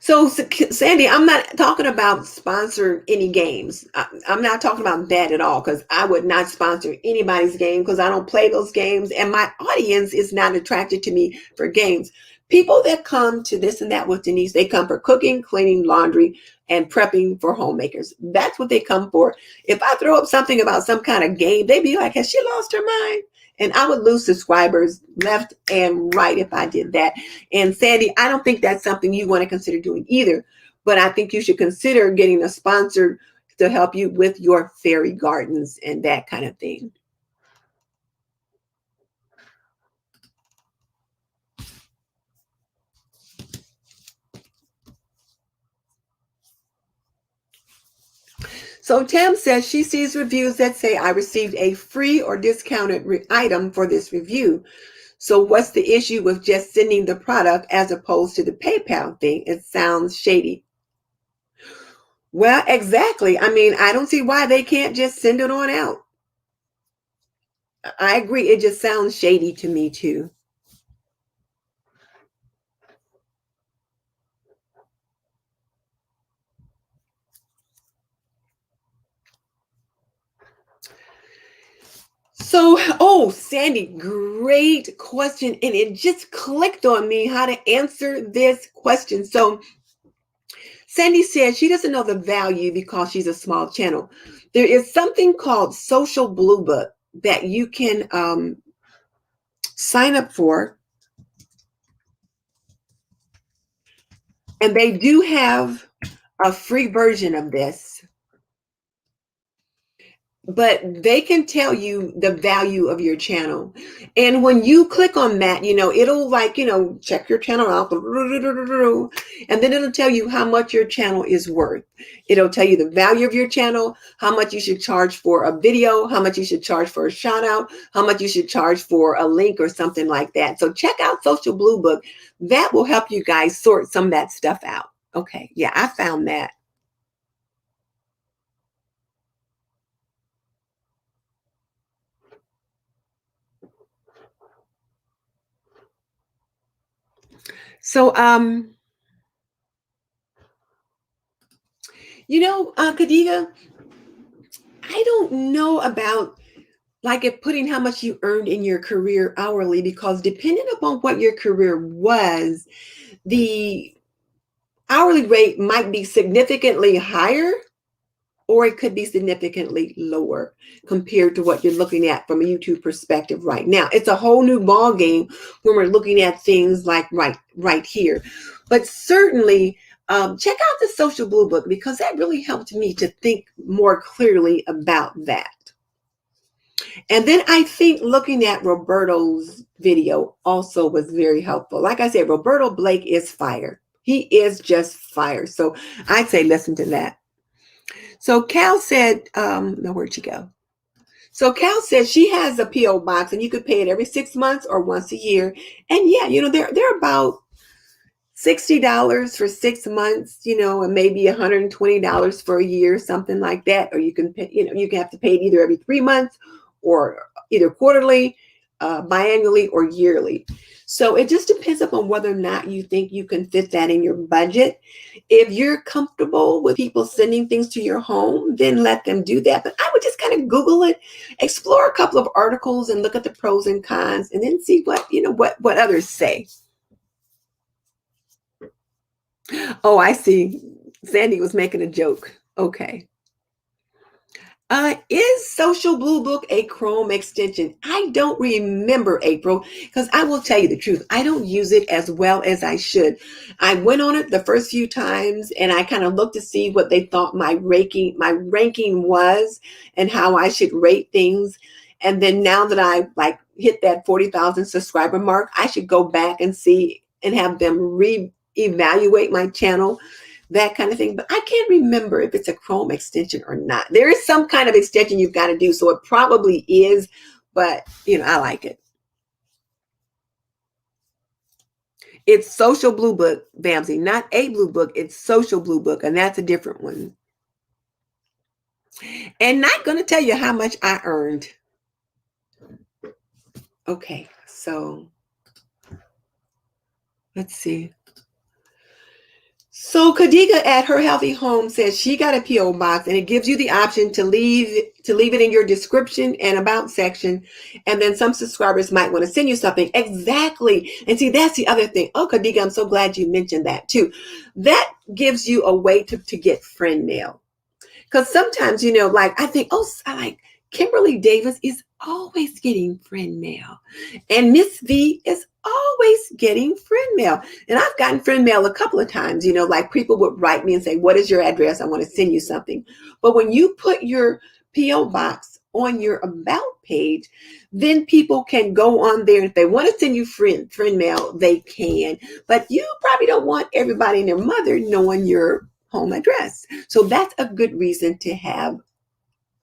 So, Sandy, I'm not talking about sponsor any games. I'm not talking about that at all, because I would not sponsor anybody's game because I don't play those games. And my audience is not attracted to me for games. People that come to This and That with Denise, they come for cooking, cleaning, laundry, and prepping for homemakers. That's what they come for. If I throw up something about some kind of game, they'd be like, has she lost her mind? And I would lose subscribers left and right if I did that. And Sandy, I don't think that's something you want to consider doing either. But I think you should consider getting a sponsor to help you with your fairy gardens and that kind of thing. So Tam says she sees reviews that say I received a free or discounted item for this review. So what's the issue with just sending the product as opposed to the PayPal thing? It sounds shady. Well, exactly. I mean, I don't see why they can't just send it on out. I agree. It just sounds shady to me too. So, Sandy, great question. And it just clicked on me how to answer this question. So, Sandy said she doesn't know the value because she's a small channel. There is something called Social Blue Book that you can sign up for. And they do have a free version of this, but they can tell you the value of your channel. And when you click on that, it'll check your channel out, and then it'll tell you how much your channel is worth. It'll tell you the value of your channel, how much you should charge for a video, how much you should charge for a shout out, how much you should charge for a link or something like that. So check out Social Blue Book. That will help you guys sort some of that stuff out. Okay. Yeah, I found that. So, Khadija, I don't know about like if putting how much you earned in your career hourly, because depending upon what your career was, the hourly rate might be significantly higher or it could be significantly lower compared to what you're looking at from a YouTube perspective right now. It's a whole new ball game when we're looking at things like right here. But certainly check out the Social Blue Book, because that really helped me to think more clearly about that. And then I think looking at Roberto's video also was very helpful. Like I said, Roberto Blake is fire. He is just fire. So I'd say listen to that. So Cal said, no, where'd she go? So Cal said she has a P.O. box and you could pay it every 6 months or once a year. And yeah, they're about $60 for 6 months, and maybe $120 for a year, something like that. Or you can pay, you can have to pay it either every 3 months or either quarterly, biannually, or yearly. So it just depends upon whether or not you think you can fit that in your budget. If you're comfortable with people sending things to your home, then let them do that. But I would just kind of Google it, explore a couple of articles and look at the pros and cons, and then see what others say. Oh, I see. Sandy was making a joke. Okay. Is Social Blue Book a Chrome extension? I don't remember, April, because I will tell you the truth. I don't use it as well as I should. I went on it the first few times and I kind of looked to see what they thought my ranking was and how I should rate things. And then now that I hit that 40,000 subscriber mark, I should go back and see and have them reevaluate my channel, that kind of thing. But I can't remember if it's a Chrome extension or not. There is some kind of extension you've got to do, so it probably is, but I like it. It's Social Blue Book, Bamsey, not a Blue Book. It's Social Blue Book, and that's a different one. And not going to tell you how much I earned. Okay, so let's see. So Khadija at Her Healthy Home says she got a P.O. box, and it gives you the option to leave it in your description and about section. And then some subscribers might want to send you something. Exactly. And see, that's the other thing. Oh, Khadija, I'm so glad you mentioned that too. That gives you a way to get friend mail. Because sometimes, I think, Kimberly Davis is always getting friend mail. And Miss V is always getting friend mail. And I've gotten friend mail a couple of times, people would write me and say, what is your address? I want to send you something. But when you put your P.O. box on your about page, then people can go on there. If they want to send you friend mail, they can. But you probably don't want everybody and their mother knowing your home address. So that's a good reason to have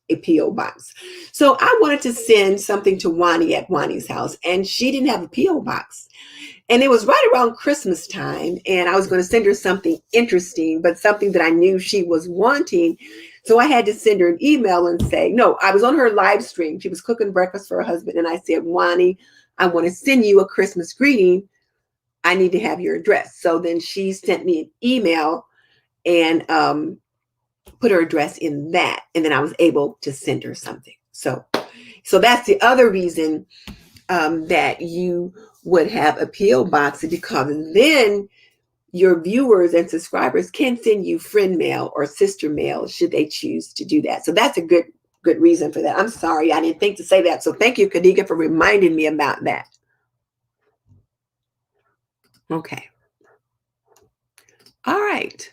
a P.O. box. So I wanted to send something to Wani at Wani's house, and she didn't have a P.O. box. And it was right around Christmas time, and I was going to send her something interesting, but something that I knew she was wanting. So I had to send her an email and say, no, I was on her live stream. She was cooking breakfast for her husband. And I said, Wani, I want to send you a Christmas greeting. I need to have your address. So then she sent me an email and put her address in that. And then I was able to send her something. So that's the other reason that you would have a P.O. box, because then your viewers and subscribers can send you friend mail or sister mail should they choose to do that. So that's a good reason for that. I'm sorry, I didn't think to say that. So thank you, Khadija, for reminding me about that. Okay. All right.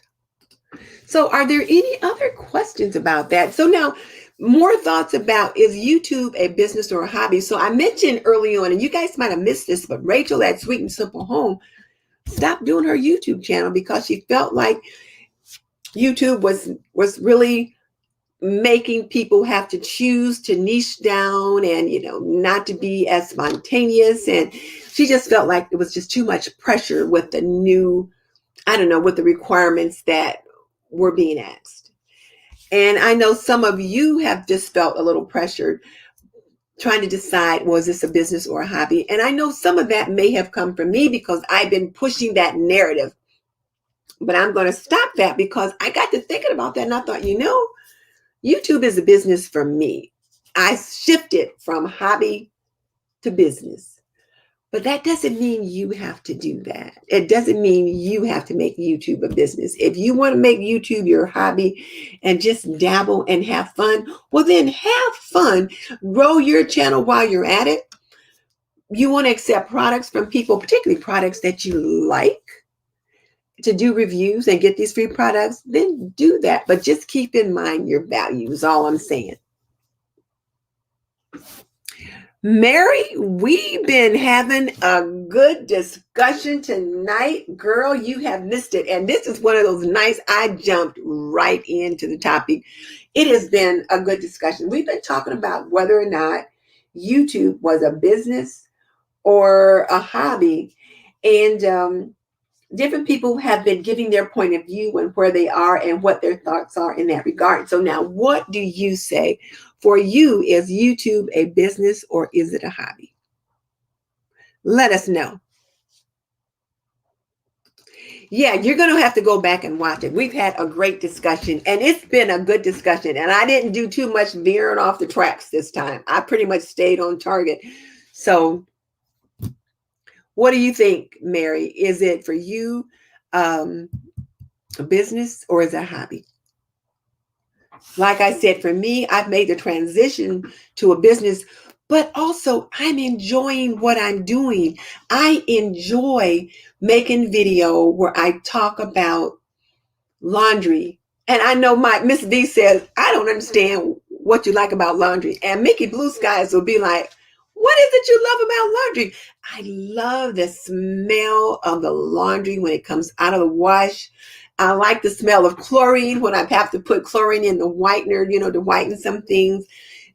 So are there any other questions about that? So now, more thoughts about, is YouTube a business or a hobby? So I mentioned early on, and you guys might have missed this, but Rachel at Sweet and Simple Home stopped doing her YouTube channel because she felt like YouTube was really making people have to choose to niche down and, not to be as spontaneous. And she just felt like it was just too much pressure with the new, with the requirements that were being asked. And I know some of you have just felt a little pressured trying to decide, was this a business or a hobby? And I know some of that may have come from me because I've been pushing that narrative. But I'm going to stop that because I got to thinking about that and I thought, YouTube is a business for me. I shifted from hobby to business. But that doesn't mean you have to do that. It doesn't mean you have to make YouTube a business. If you want to make YouTube your hobby and just dabble and have fun, well, then have fun. Grow your channel while you're at it. You want to accept products from people, particularly products that you like, to do reviews and get these free products, then do that. But just keep in mind your values, all I'm saying. Mary, we've been having a good discussion tonight. Girl, you have missed it. And this is one of those nice, I jumped right into the topic. It has been a good discussion. We've been talking about whether or not YouTube was a business or a hobby. And different people have been giving their point of view and where they are and what their thoughts are in that regard. So now, what do you say? For you, is YouTube a business or is it a hobby? Let us know. Yeah, you're going to have to go back and watch it. We've had a great discussion, and it's been a good discussion. And I didn't do too much veering off the tracks this time. I pretty much stayed on target. So what do you think, Mary? Is it for you a business or is it a hobby? Like I said, for me, I've made the transition to a business, but also I'm enjoying what I'm doing. I enjoy making video where I talk about laundry. And I know my Miss B says, I don't understand what you like about laundry. And Mickey Blue Skies will be like, what is it you love about laundry? I love the smell of the laundry when it comes out of the wash. I like the smell of chlorine when I have to put chlorine in the whitener, to whiten some things.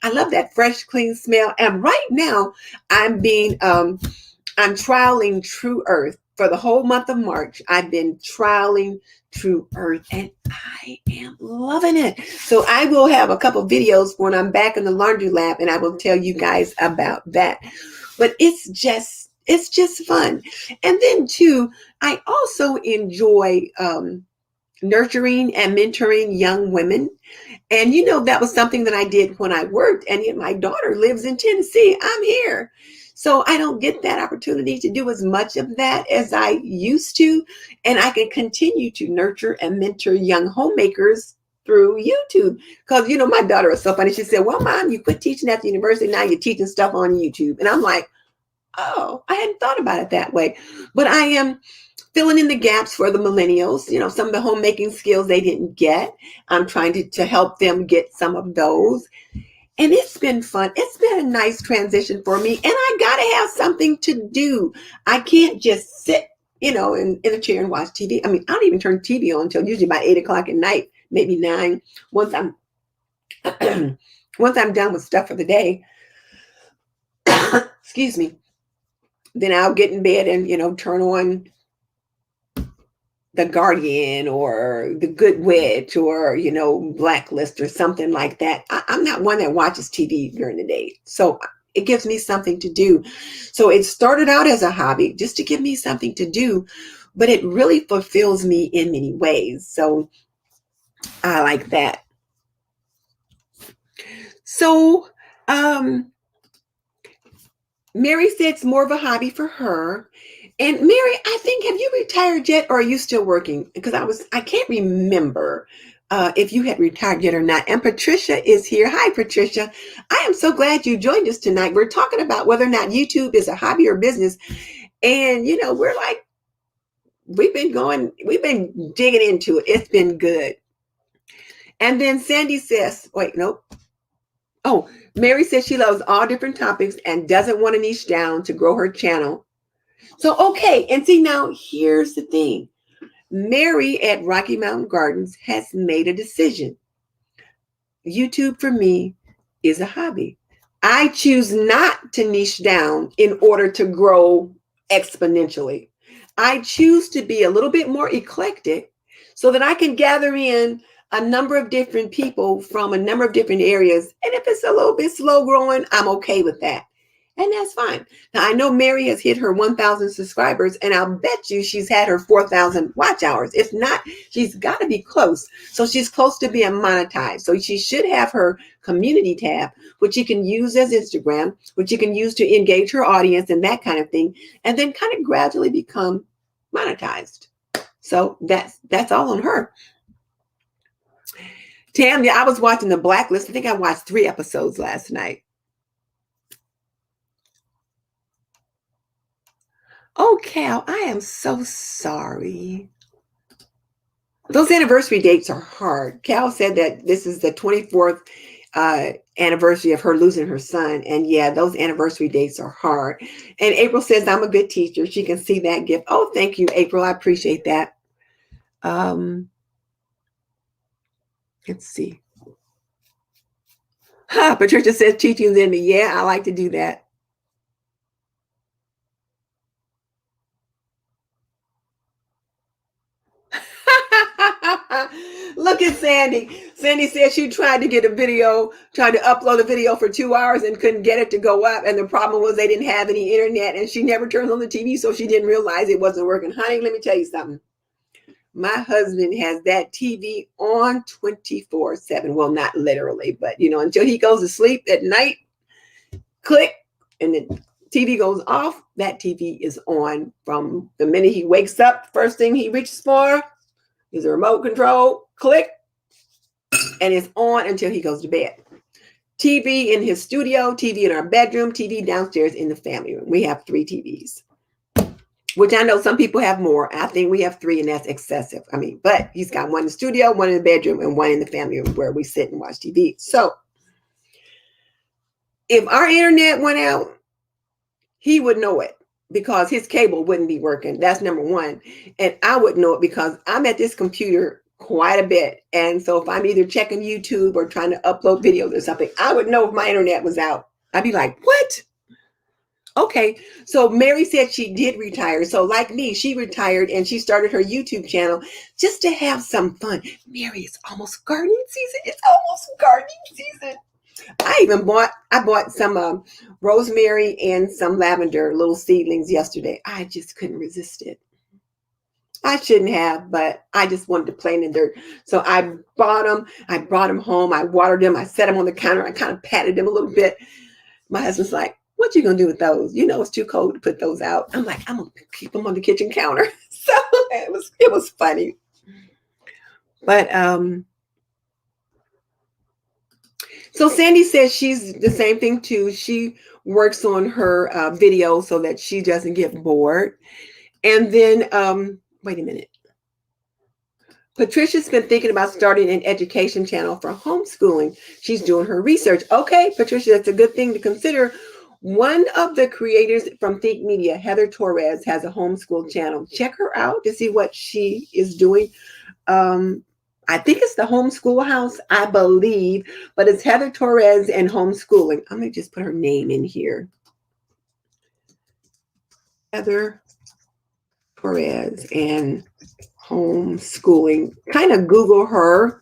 I love that fresh, clean smell. And right now I'm trialing True Earth for the whole month of March. I've been trialing True Earth and I am loving it. So I will have a couple videos when I'm back in the laundry lab and I will tell you guys about that. But it's just fun. And then too, I also enjoy nurturing and mentoring young women. And that was something that I did when I worked. And yet my daughter lives in Tennessee. I'm here. So I don't get that opportunity to do as much of that as I used to. And I can continue to nurture and mentor young homemakers through YouTube. Because, my daughter is so funny. She said, well, Mom, you quit teaching at the university. Now you're teaching stuff on YouTube. And I'm like, oh, I hadn't thought about it that way. But I am filling in the gaps for the millennials, some of the homemaking skills they didn't get. I'm trying to help them get some of those. And it's been fun. It's been a nice transition for me. And I got to have something to do. I can't just sit, in a chair and watch TV. I mean, I don't even turn TV on until usually about 8 o'clock at night, maybe 9. Once I'm done with stuff for the day, excuse me, then I'll get in bed and, turn on The Guardian or The Good Witch or, Blacklist or something like that. I'm not one that watches TV during the day. So it gives me something to do. So it started out as a hobby just to give me something to do, but it really fulfills me in many ways. So I like that. So Mary said it's more of a hobby for her. And Mary, I think, have you retired yet or are you still working? Because I can't remember if you had retired yet or not. And Patricia is here. Hi, Patricia. I am so glad you joined us tonight. We're talking about whether or not YouTube is a hobby or business. And, we're like, we've been digging into it. It's been good. And then Sandy says, wait, nope. Oh, Mary says she loves all different topics and doesn't want to niche down to grow her channel. So, okay. And see, now here's the thing. Mary at Rocky Mountain Gardens has made a decision. YouTube for me is a hobby. I choose not to niche down in order to grow exponentially. I choose to be a little bit more eclectic so that I can gather in a number of different people from a number of different areas. And if it's a little bit slow growing, I'm okay with that. And that's fine. Now, I know Mary has hit her 1,000 subscribers, and I'll bet you she's had her 4,000 watch hours. If not, she's got to be close. So she's close to being monetized. So she should have her community tab, which you can use as Instagram, which you can use to engage her audience and that kind of thing, and then kind of gradually become monetized. So that's all on her. Tam, yeah, I was watching The Blacklist. I think I watched 3 episodes last night. Oh, Cal, I am so sorry. Those anniversary dates are hard. Cal said that this is the 24th anniversary of her losing her son. And yeah, those anniversary dates are hard. And April says, I'm a good teacher. She can see that gift. Oh, thank you, April. I appreciate that. Let's see. Patricia says teaching's in me. Yeah, I like to do that. Look at Sandy. Sandy said she tried to upload a video for 2 hours and couldn't get it to go up. And the problem was they didn't have any internet, and she never turned on the TV, so she didn't realize it wasn't working. Honey, let me tell you something. My husband has that TV on 24/7. Well, not literally, but until he goes to sleep at night, click, and the TV goes off. That TV is on from the minute he wakes up. First thing he reaches for is a remote control, click, and it's on until he goes to bed. TV in his studio, TV in our bedroom, TV downstairs in the family room. We have 3 TVs, which I know some people have more. I think we have 3, and that's excessive. But he's got one in the studio, one in the bedroom, and one in the family room where we sit and watch TV. So if our internet went out, he would know it, because his cable wouldn't be working. That's number one. And I would know it because I'm at this computer quite a bit. And so if I'm either checking YouTube or trying to upload videos or something, I would know if my internet was out. I'd be like, what? Okay. So Mary said she did retire. So like me, she retired and she started her YouTube channel just to have some fun. Mary, it's almost gardening season. It's almost gardening season. I bought some rosemary and some lavender little seedlings yesterday. I just couldn't resist it. I shouldn't have, but I just wanted to play in the dirt. So I bought them. I brought them home. I watered them. I set them on the counter. I kind of patted them a little bit. My husband's like, what you going to do with those? It's too cold to put those out. I'm like, I'm going to keep them on the kitchen counter. So it was funny. But so Sandy says she's the same thing too. She works on her video so that she doesn't get bored. And then, wait a minute. Patricia's been thinking about starting an education channel for homeschooling. She's doing her research. Okay, Patricia, that's a good thing to consider. One of the creators from Think Media, Heather Torres, has a homeschool channel. Check her out to see what she is doing. I think it's the Homeschool House, I believe, but it's Heather Torres and homeschooling. I'm going to just put her name in here. Heather Torres and homeschooling. Kind of Google her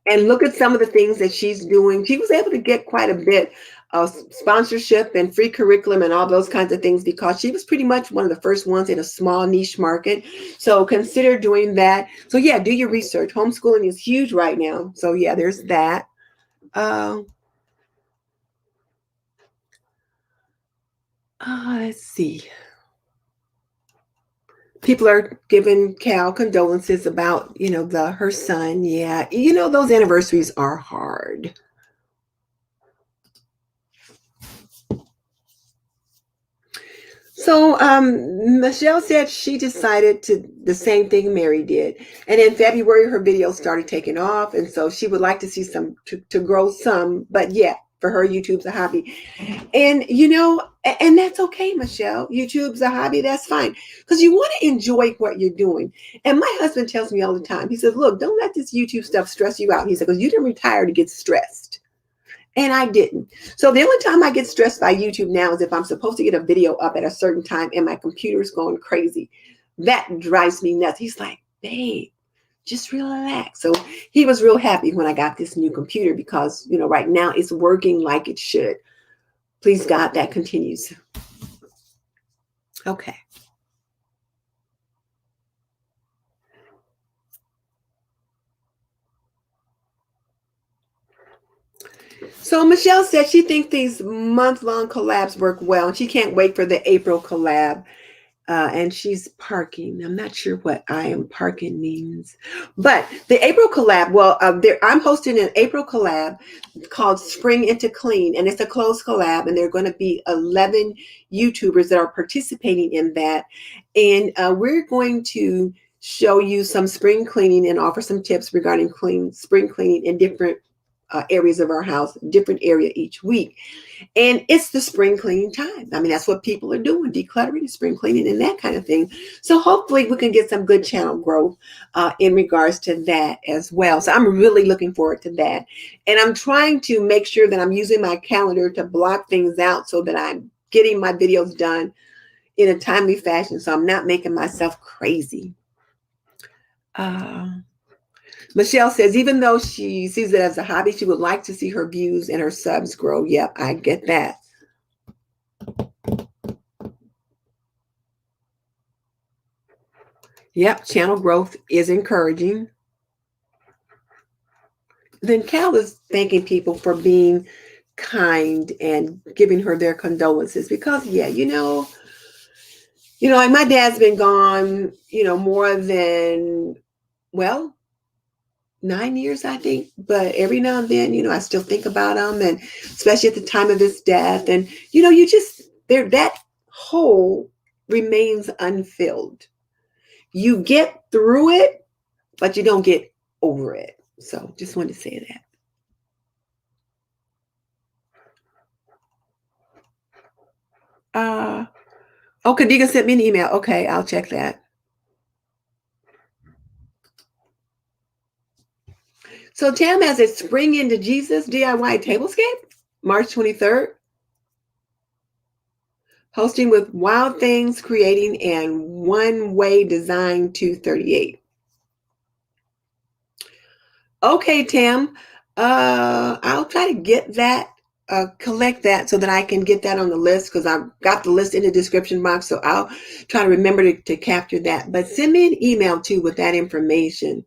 and look at some of the things that she's doing. She was able to get quite a bit of sponsorship and free curriculum and all those kinds of things because she was pretty much one of the first ones in a small niche market. So consider doing that. So yeah, do your research. Homeschooling is huge right now. So yeah, there's that. Let's see. People are giving Cal condolences about, her son. Yeah, those anniversaries are hard. So Michelle said she decided to the same thing Mary did. And in February, her videos started taking off. And so she would like to see some, to grow some. But yeah, for her, YouTube's a hobby. And, and that's okay, Michelle. YouTube's a hobby. That's fine. Because you want to enjoy what you're doing. And my husband tells me all the time, he says, look, don't let this YouTube stuff stress you out. He said, because you didn't retire to get stressed. And I didn't. So the only time I get stressed by YouTube now is if I'm supposed to get a video up at a certain time and my computer's going crazy. That drives me nuts. He's like, babe, just relax. So he was real happy when I got this new computer because, right now it's working like it should. Please God, that continues. Okay. So Michelle said she thinks these month-long collabs work well, and she can't wait for the April collab. And she's parking. I'm not sure what I am parking means, but the April collab. Well, I'm hosting an April collab called Spring Into Clean, and it's a closed collab, and there are going to be 11 YouTubers that are participating in that, and we're going to show you some spring cleaning and offer some tips regarding spring cleaning in different areas of our house, different area each week. And it's the spring cleaning time. I mean, that's what people are doing, decluttering, spring cleaning, and that kind of thing. So hopefully we can get some good channel growth in regards to that as well. So I'm really looking forward to that. And I'm trying to make sure that I'm using my calendar to block things out so that I'm getting my videos done in a timely fashion. So I'm not making myself crazy. Michelle says, even though she sees it as a hobby, she would like to see her views and her subs grow. Yep, I get that. Yep, channel growth is encouraging. Then Cal is thanking people for being kind and giving her their condolences because, yeah, like my dad's been gone, more than, well, 9 years, I think. But every now and then, I still think about him, and especially at the time of his death. And, you just, that hole remains unfilled. You get through it, but you don't get over it. So just wanted to say that. Khadija sent me an email. Okay, I'll check that. So Tam has a Spring Into Jesus DIY tablescape, March 23rd. Hosting with Wild Things Creating and One Way Design 238. Okay, Tam. I'll try to get that, collect that so that I can get that on the list because I've got the list in the description box. So I'll try to remember to capture that. But send me an email too with that information.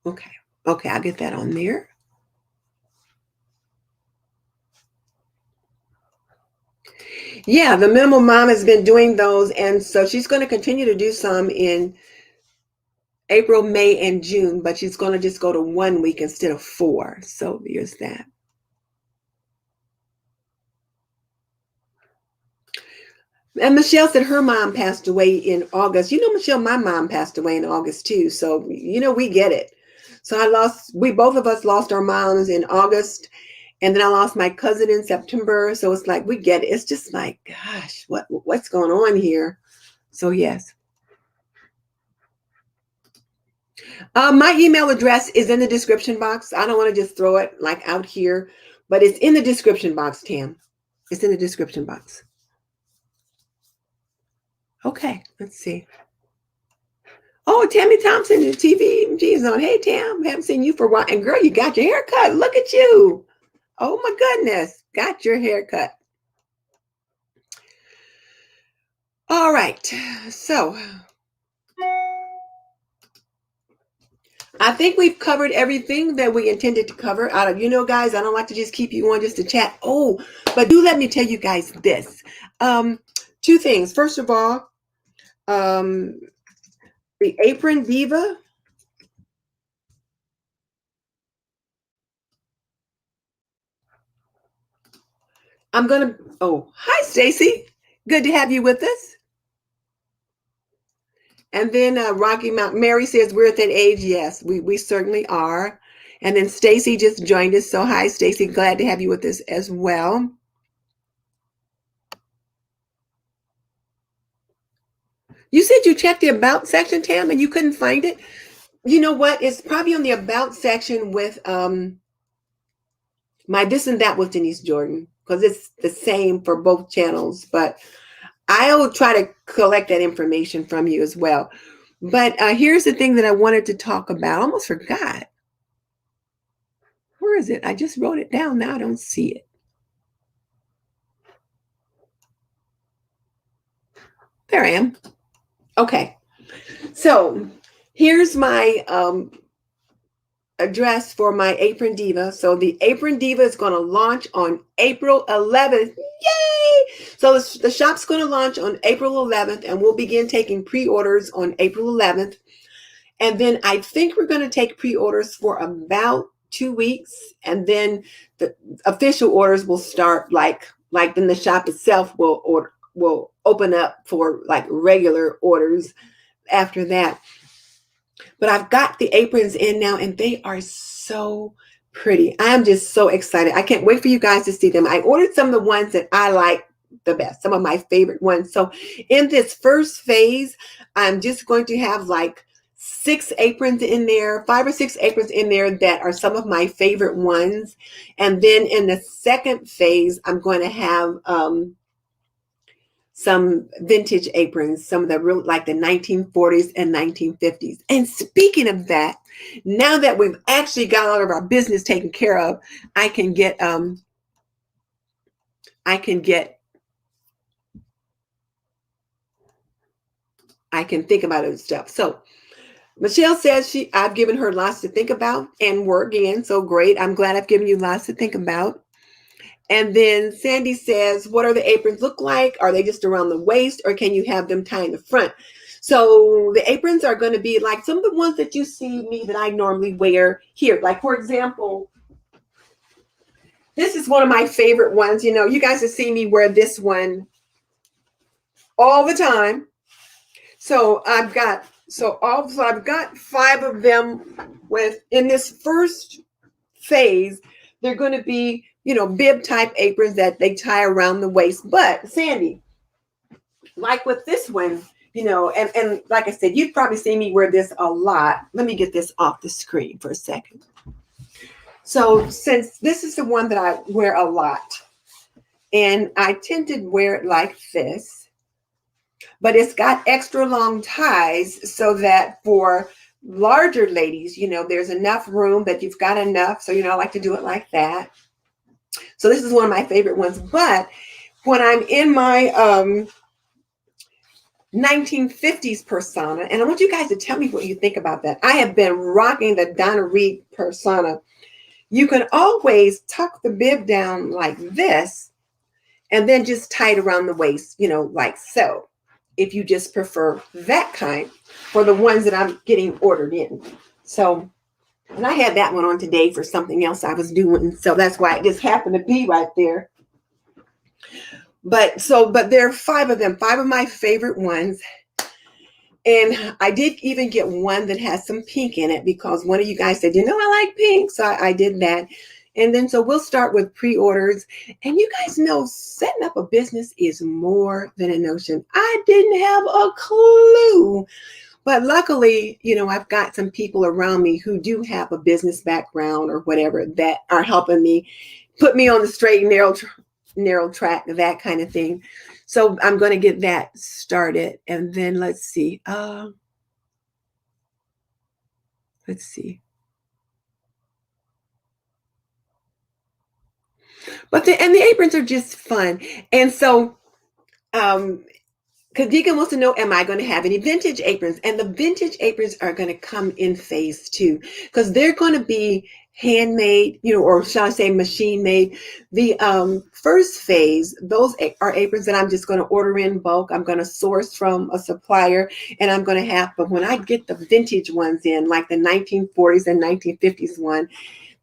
Okay. Okay, I'll get that on there. Yeah, the Minimal Mom has been doing those, and so she's going to continue to do some in April, May, and June, but she's going to just go to 1 week instead of 4. So there's that. And Michelle said her mom passed away in August. Michelle, my mom passed away in August too. So, we get it. So we both of us lost our moms in August. And then I lost my cousin in September. So it's like, we get it. It's just like, gosh, what's going on here? So yes. My email address is in the description box. I don't want to just throw it like out here, but it's in the description box, Tam. It's in the description box. Okay, let's see. Oh, Tammy Thompson, the TV is on. Hey, Tam, haven't seen you for a while. And girl, you got your hair cut. Look at you. Oh my goodness, got your hair cut. All right, so I think we've covered everything that we intended to cover. Guys, I don't like to just keep you on just to chat. Oh, but do let me tell you guys this. 2 things. First of all, the Apron Diva. Hi, Stacy. Good to have you with us. And then Rocky Mountain Mary says we're at that age. Yes, we certainly are. And then Stacy just joined us. So hi, Stacy. Glad to have you with us as well. You said you checked the About section, Tam, and you couldn't find it. You know what? It's probably on the About section with my This and That with Denise Jordan, because it's the same for both channels. But I'll try to collect that information from you as well. But here's the thing that I wanted to talk about. I almost forgot. Where is it? I just wrote it down. Now I don't see it. There I am. Okay. So here's my address for my Apron Diva. So the Apron Diva is going to launch on April 11th. Yay! So the shop's going to launch on April 11th, and we'll begin taking pre-orders on April 11th. And then I think we're going to take pre-orders for about 2 weeks, and then the official orders will start like then the shop itself will open up for like regular orders after that. But I've got the aprons in now, and they are so pretty. I am just so excited. I can't wait for you guys to see them. I ordered some of the ones that I like the best, some of my favorite ones. So in this first phase, I'm just going to have like 6 aprons in there, 5 or 6 aprons in there that are some of my favorite ones. And then in the second phase, I'm going to have some vintage aprons, some of the real like the 1940s and 1950s. And speaking of that, now that we've actually got all of our business taken care of, I can think about other stuff. So Michelle says I've given her lots to think about and work in. So great. I'm glad I've given you lots to think about. And then Sandy says, what are the aprons look like? Are they just around the waist, or can you have them tie in the front? So the aprons are going to be like some of the ones that you see me that I normally wear here. Like, for example, this is one of my favorite ones. You know, you guys have seen me wear this one all the time. So I've got 5 of them in this first phase. They're going to be, you know, bib type aprons that they tie around the waist. But Sandy, like with this one, you know, and like I said, you've probably seen me wear this a lot. Let me get this off the screen for a second. So since this is the one that I wear a lot, and I tend to wear it like this, but it's got extra long ties so that for larger ladies, you know, there's enough room that you've got enough. So, you know, I like to do it like that. So this is one of my favorite ones. But when I'm in my 1950s persona, and I want you guys to tell me what you think about that. I have been rocking the Donna Reed persona. You can always tuck the bib down like this and then just tie it around the waist, you know, like so, if you just prefer that kind for the ones that I'm getting ordered in. So, and I had that one on today for something else I was doing. So that's why it just happened to be right there. But there are 5 of them, 5 of my favorite ones. And I did even get one that has some pink in it because one of you guys said, you know, I like pink. So I did that. And then so we'll start with pre-orders. And you guys know setting up a business is more than a notion. I didn't have a clue. But luckily, you know, I've got some people around me who do have a business background or whatever that are helping me put me on the straight and narrow track, that kind of thing. So I'm going to get that started. And then let's see. But the aprons are just fun. And so Kadika wants to know, am I going to have any vintage aprons? And the vintage aprons are going to come in phase 2 because they're going to be handmade, you know, or shall I say machine made. The first phase, those are aprons that I'm just going to order in bulk. I'm going to source from a supplier, and I'm going to have, but when I get the vintage ones in, like the 1940s and 1950s one,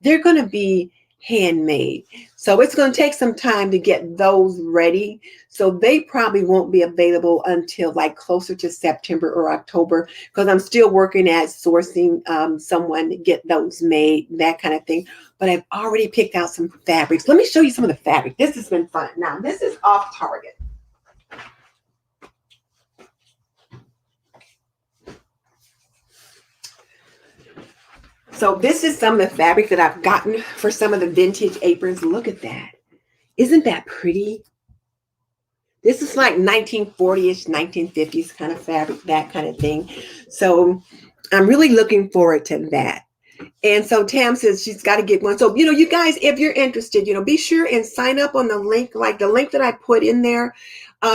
they're going to be handmade. So it's going to take some time to get those ready. So they probably won't be available until like closer to September or October because I'm still working at sourcing someone to get those made, that kind of thing. But I've already picked out some fabrics. Let me show you some of the fabric. This has been fun. Now, this is off Target. So this is some of the fabric that I've gotten for some of the vintage aprons. Look at that. Isn't that pretty? This is like 1940ish, 1950s kind of fabric, that kind of thing. So I'm really looking forward to that. And so Tam says she's got to get one. So, you guys, if you're interested, be sure and sign up on the link, like the link that I put in there.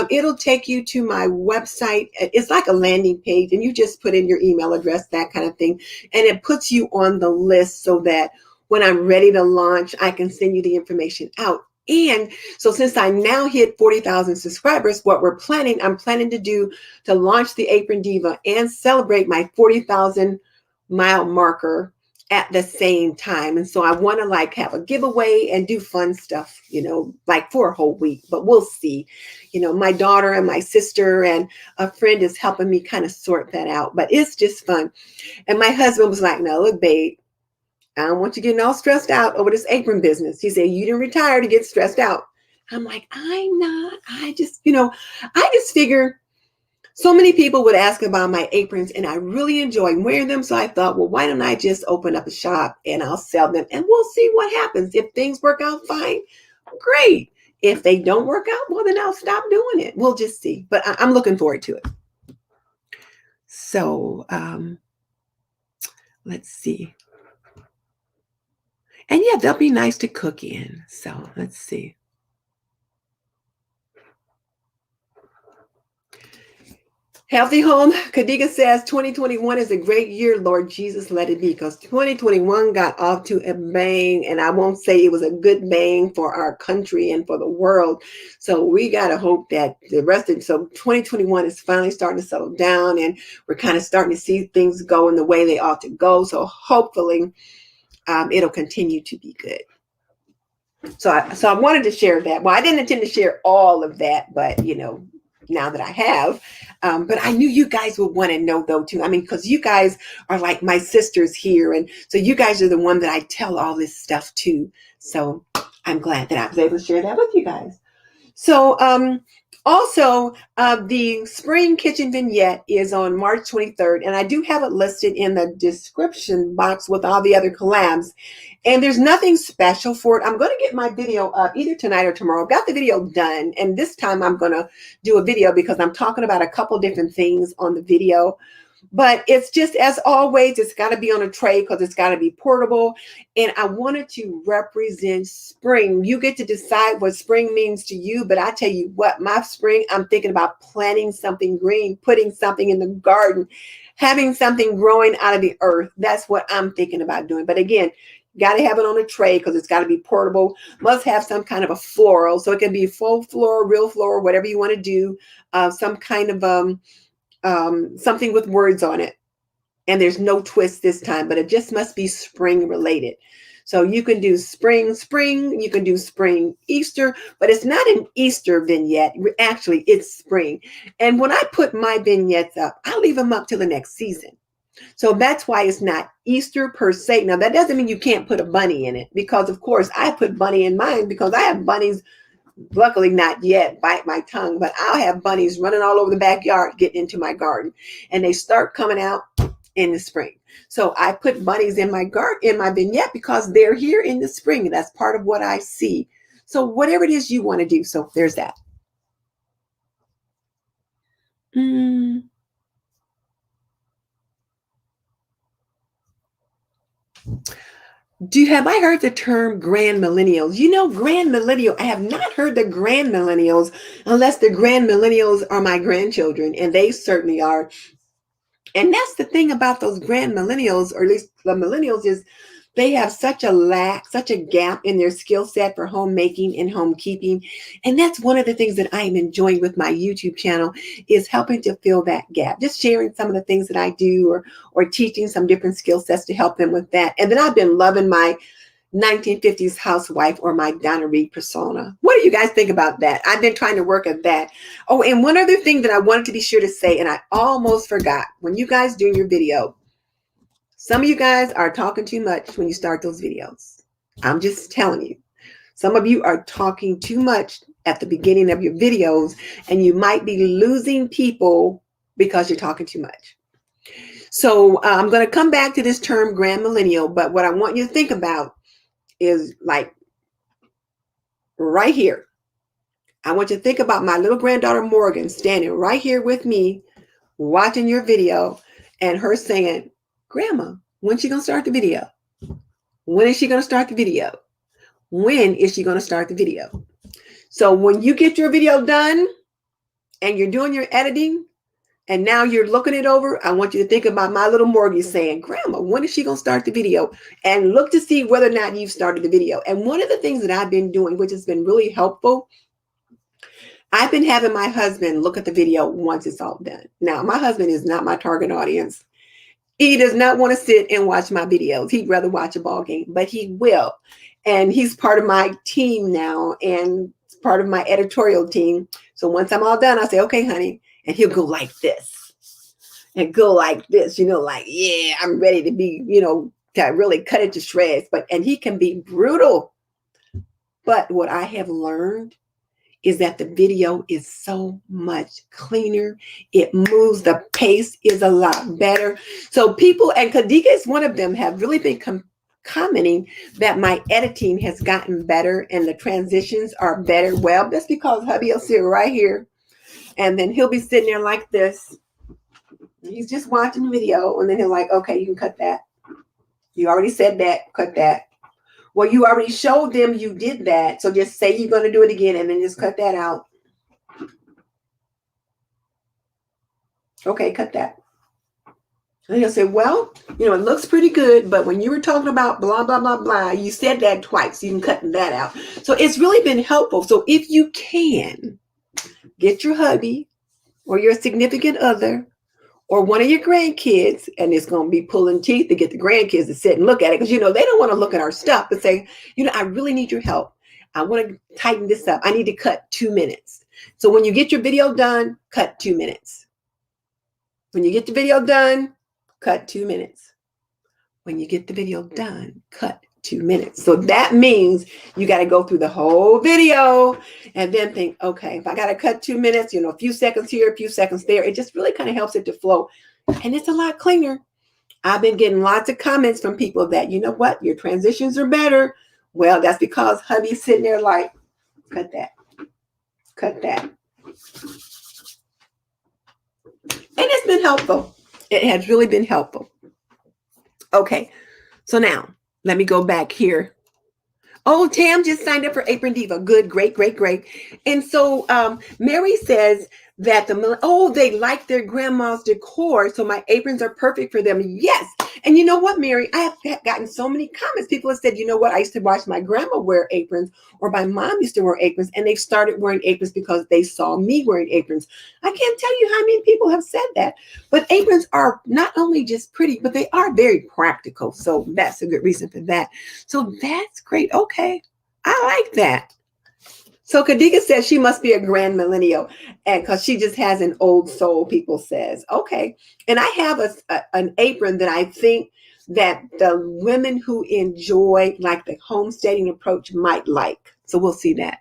It'll take you to my website. It's like a landing page, and you just put in your email address, that kind of thing. And it puts you on the list so that when I'm ready to launch, I can send you the information out. And so since I now hit 40,000 subscribers, what I'm planning to launch the Apron Diva and celebrate my 40,000 mile marker at the same time. And so I want to like have a giveaway and do fun stuff, like for a whole week, but we'll see. My daughter and my sister and a friend is helping me kind of sort that out, but it's just fun. And my husband was like, no, look, babe, I don't want you getting all stressed out over this apron business. He said, you didn't retire to get stressed out. I'm like, I'm not. I just figure so many people would ask about my aprons and I really enjoy wearing them. So I thought, well, why don't I just open up a shop and I'll sell them and we'll see what happens. If things work out fine, great. If they don't work out, well, then I'll stop doing it. We'll just see. But I'm looking forward to it. So let's see. And yeah, they'll be nice to cook in. So let's see. Healthy Home, Kadiga says 2021 is a great year, Lord Jesus, let it be, because 2021 got off to a bang, and I won't say it was a good bang for our country and for the world. So we got to hope that so 2021 is finally starting to settle down, and we're kind of starting to see things go in the way they ought to go. So hopefully it'll continue to be good. So I wanted to share that. Well, I didn't intend to share all of that, but now that I have, but I knew you guys would want to know though too. I mean, because you guys are like my sisters here, and so you guys are the one that I tell all this stuff to. So I'm glad that I was able to share that with you guys. So also the spring kitchen vignette is on March 23rd, and I do have it listed in the description box with all the other collabs. And there's nothing special for it. I'm going to get my video up either tonight or tomorrow. I've got the video done, and this time I'm going to do a video because I'm talking about a couple different things on the video. But it's just, as always, it's got to be on a tray because it's got to be portable. And I wanted to represent spring. You get to decide what spring means to you. But I tell you what, my spring, I'm thinking about planting something green, putting something in the garden, having something growing out of the earth. That's what I'm thinking about doing. But again, got to have it on a tray because it's got to be portable. Must have some kind of a floral. So it can be faux floral, real floral, whatever you want to do. Some kind of something with words on it. And there's no twist this time, but it just must be spring related. So you can do spring, you can do spring, Easter, but it's not an Easter vignette. Actually, it's spring. And when I put my vignettes up, I leave them up till the next season. So that's why it's not Easter per se. Now, that doesn't mean you can't put a bunny in it, because of course I put bunny in mine because I have bunnies. Luckily not yet, bite my tongue, but I'll have bunnies running all over the backyard getting into my garden, and they start coming out in the spring. So I put bunnies in my garden, in my vignette, because they're here in the spring. That's part of what I see. So whatever it is you want to do. So there's that. Have I heard the term grand millennials? Grand millennial, I have not heard the grand millennials unless the grand millennials are my grandchildren, and they certainly are. And that's the thing about those grand millennials, or at least the millennials, is they have such a gap in their skill set for homemaking and homekeeping. And that's one of the things that I am enjoying with my YouTube channel, is helping to fill that gap, just sharing some of the things that I do, or teaching some different skill sets to help them with that. And then I've been loving my 1950s housewife, or my Donna Reed persona. What do you guys think about that? I've been trying to work at that. Oh, and one other thing that I wanted to be sure to say, and I almost forgot, when you guys do your video, some of you guys are talking too much when you start those videos. I'm just telling you. Some of you are talking too much at the beginning of your videos, and you might be losing people because you're talking too much. So I'm going to come back to this term grand millennial, but what I want you to think about is, like, right here, I want you to think about my little granddaughter Morgan standing right here with me, watching your video, and her saying, Grandma, when's she going to start the video? When is she going to start the video? When is she going to start the video? So when you get your video done and you're doing your editing and now you're looking it over, I want you to think about my little Morgan saying, Grandma, when is she going to start the video? And look to see whether or not you've started the video. And one of the things that I've been doing, which has been really helpful, I've been having my husband look at the video once it's all done. Now, my husband is not my target audience. He does not want to sit and watch my videos. He'd rather watch a ball game, but he will. And he's part of my team now and part of my editorial team. So once I'm all done, I say, okay, honey. And he'll go like this and go like this, like, yeah, I'm ready to be, to really cut it to shreds. And he can be brutal. But what I have learned is that the video is so much cleaner. It moves, the pace is a lot better. So people, and Kadika is one of them, have really been commenting that my editing has gotten better and the transitions are better. Well, that's because hubby will sit right here and then he'll be sitting there like this. He's just watching the video and then he'll like, okay, you can cut that. You already said that, cut that. Well, you already showed them you did that. So just say you're going to do it again and then just cut that out. Okay, cut that. And he'll say, well, it looks pretty good, but when you were talking about blah, blah, blah, blah, you said that twice. You can cut that out. So it's really been helpful. So if you can get your hubby or your significant other or one of your grandkids, and it's going to be pulling teeth to get the grandkids to sit and look at it because, they don't want to look at our stuff and say, I really need your help. I want to tighten this up. I need to cut 2 minutes. So when you get your video done, cut 2 minutes. When you get the video done, cut 2 minutes. When you get the video done, cut 2 minutes. So that means you got to go through the whole video and then think, okay, if I got to cut 2 minutes, a few seconds here, a few seconds there, it just really kind of helps it to flow. And it's a lot cleaner. I've been getting lots of comments from people that, what, your transitions are better. Well, that's because hubby's sitting there like, cut that, cut that. And it's been helpful. It has really been helpful. Okay, so now let me go back here. Oh, Tam just signed up for Apron Diva. Good, great, great, great. And so Mary says that they like their grandma's decor, so my aprons are perfect for them. Yes. And you know what, Mary? I have gotten so many comments. People have said, I used to watch my grandma wear aprons, or my mom used to wear aprons, and they've started wearing aprons because they saw me wearing aprons. I can't tell you how many people have said that. But aprons are not only just pretty, but they are very practical. So that's a good reason for that. So that's great. Okay. I like that. So Kadika says she must be a grand millennial, and because she just has an old soul, people says. Okay. And I have an apron that I think that the women who enjoy like the homesteading approach might like. So we'll see that.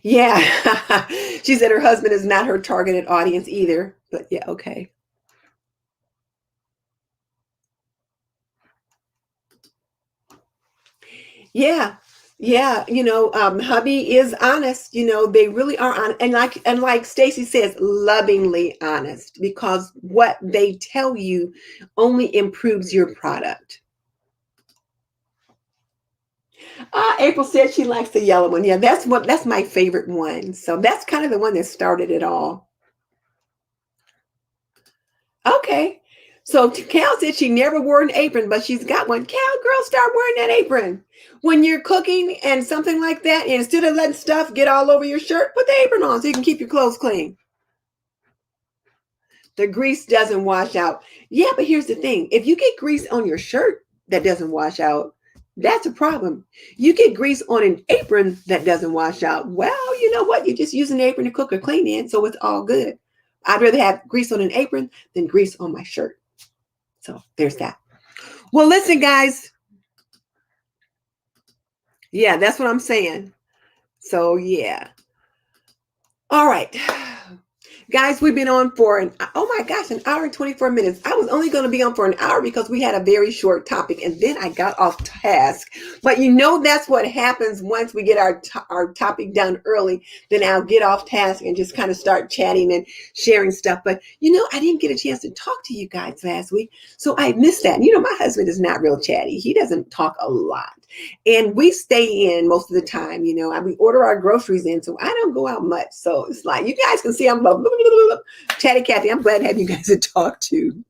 Yeah. She said her husband is not her targeted audience either. But yeah, okay. Yeah. Yeah, hubby is honest. They really are honest, and like Stacy says, lovingly honest, because what they tell you only improves your product. April said she likes the yellow one. Yeah, that's my favorite one. So that's kind of the one that started it all. Okay. So Cal said she never wore an apron, but she's got one. Cal, girl, start wearing that apron. When you're cooking and something like that, and instead of letting stuff get all over your shirt, put the apron on so you can keep your clothes clean. The grease doesn't wash out. Yeah, but here's the thing. If you get grease on your shirt that doesn't wash out, that's a problem. You get grease on an apron that doesn't wash out. Well, you know what? You just use an apron to cook or clean in, so it's all good. I'd rather have grease on an apron than grease on my shirt. So there's that. Well, listen, guys. Yeah, that's what I'm saying. So, yeah. All right. Guys, we've been on for oh my gosh, an hour and 24 minutes. I was only going to be on for an hour because we had a very short topic and then I got off task. But you know, that's what happens once we get our topic done early. Then I'll get off task and just kind of start chatting and sharing stuff. But you know, I didn't get a chance to talk to you guys last week. So I missed that. And, you know, my husband is not real chatty. He doesn't talk a lot. And we stay in most of the time, you know, we order our groceries in, so I don't go out much. So it's like, you guys can see I'm blah, blah, blah, blah, blah. Chatty Cathy. I'm glad to have you guys to talk to.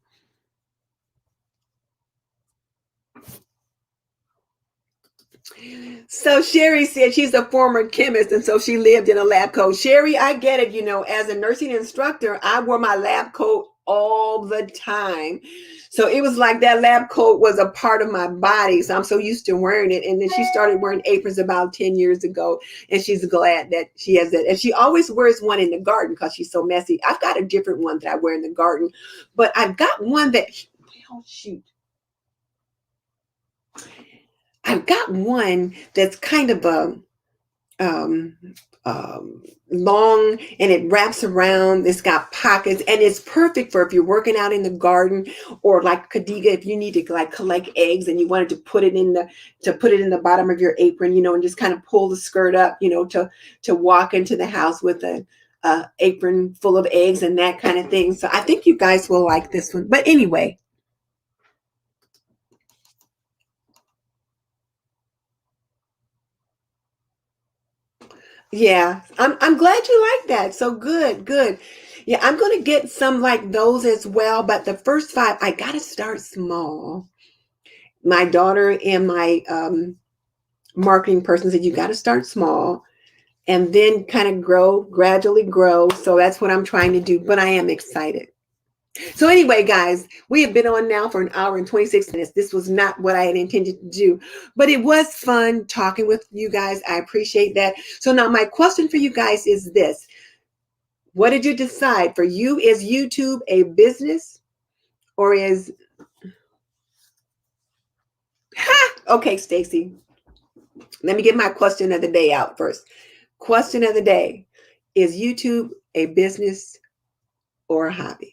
So Sherry said she's a former chemist, and so she lived in a lab coat. Sherry, I get it. You know, as a nursing instructor, I wore my lab coat all the time. So it was like that lab coat was a part of my body. So I'm so used to wearing it. And then she started wearing aprons about 10 years ago. And she's glad that she has that. And she always wears one in the garden because she's so messy. I've got a different one that I wear in the garden. But I've got one that, oh, shoot. I've got one that's kind of a long, and it wraps around. It's got pockets, and it's perfect for if you're working out in the garden, or like Khadija, if you need to like collect eggs and you wanted to put it in the bottom of your apron, you know, and just kind of pull the skirt up, you know, to walk into the house with a apron full of eggs and that kind of thing. So I think you guys will like this one. But anyway. Yeah, I'm glad you like that. So good, good. Yeah, I'm gonna get some like those as well. But the first five, I gotta start small. My daughter and my marketing person said you gotta start small and then kind of grow, gradually grow. So that's what I'm trying to do. But I am excited. So anyway, guys, we have been on now for an hour and 26 minutes. This was not what I had intended to do, but it was fun talking with you guys. I appreciate that. So now my question for you guys is this. What did you decide? For you, is YouTube a business or is... Ha! Okay, Stacy. Let me get my question of the day out first. Question of the day. Is YouTube a business or a hobby?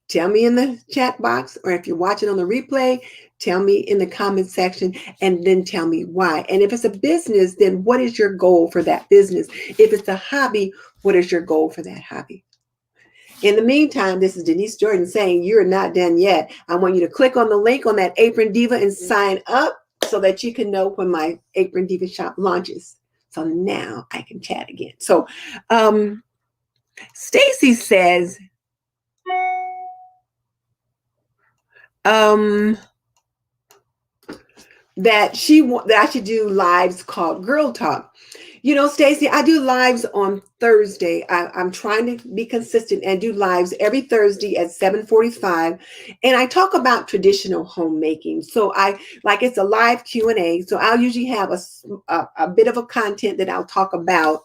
Tell me in the chat box, or if you're watching on the replay, tell me in the comment section, and then tell me why. And if it's a business, then what is your goal for that business? If it's a hobby, what is your goal for that hobby? In the meantime, this is Denise Jordan saying you're not done yet. I want you to click on the link on that Apron Diva and sign up so that you can know when my Apron Diva shop launches. So now I can chat again. So Stacy says, that I should do lives called Girl Talk. You know, Stacy, I do lives on Thursday. I'm trying to be consistent and do lives every Thursday at 7:45, and I talk about traditional homemaking. So it's a live Q&A. So I'll usually have a bit of a content that I'll talk about,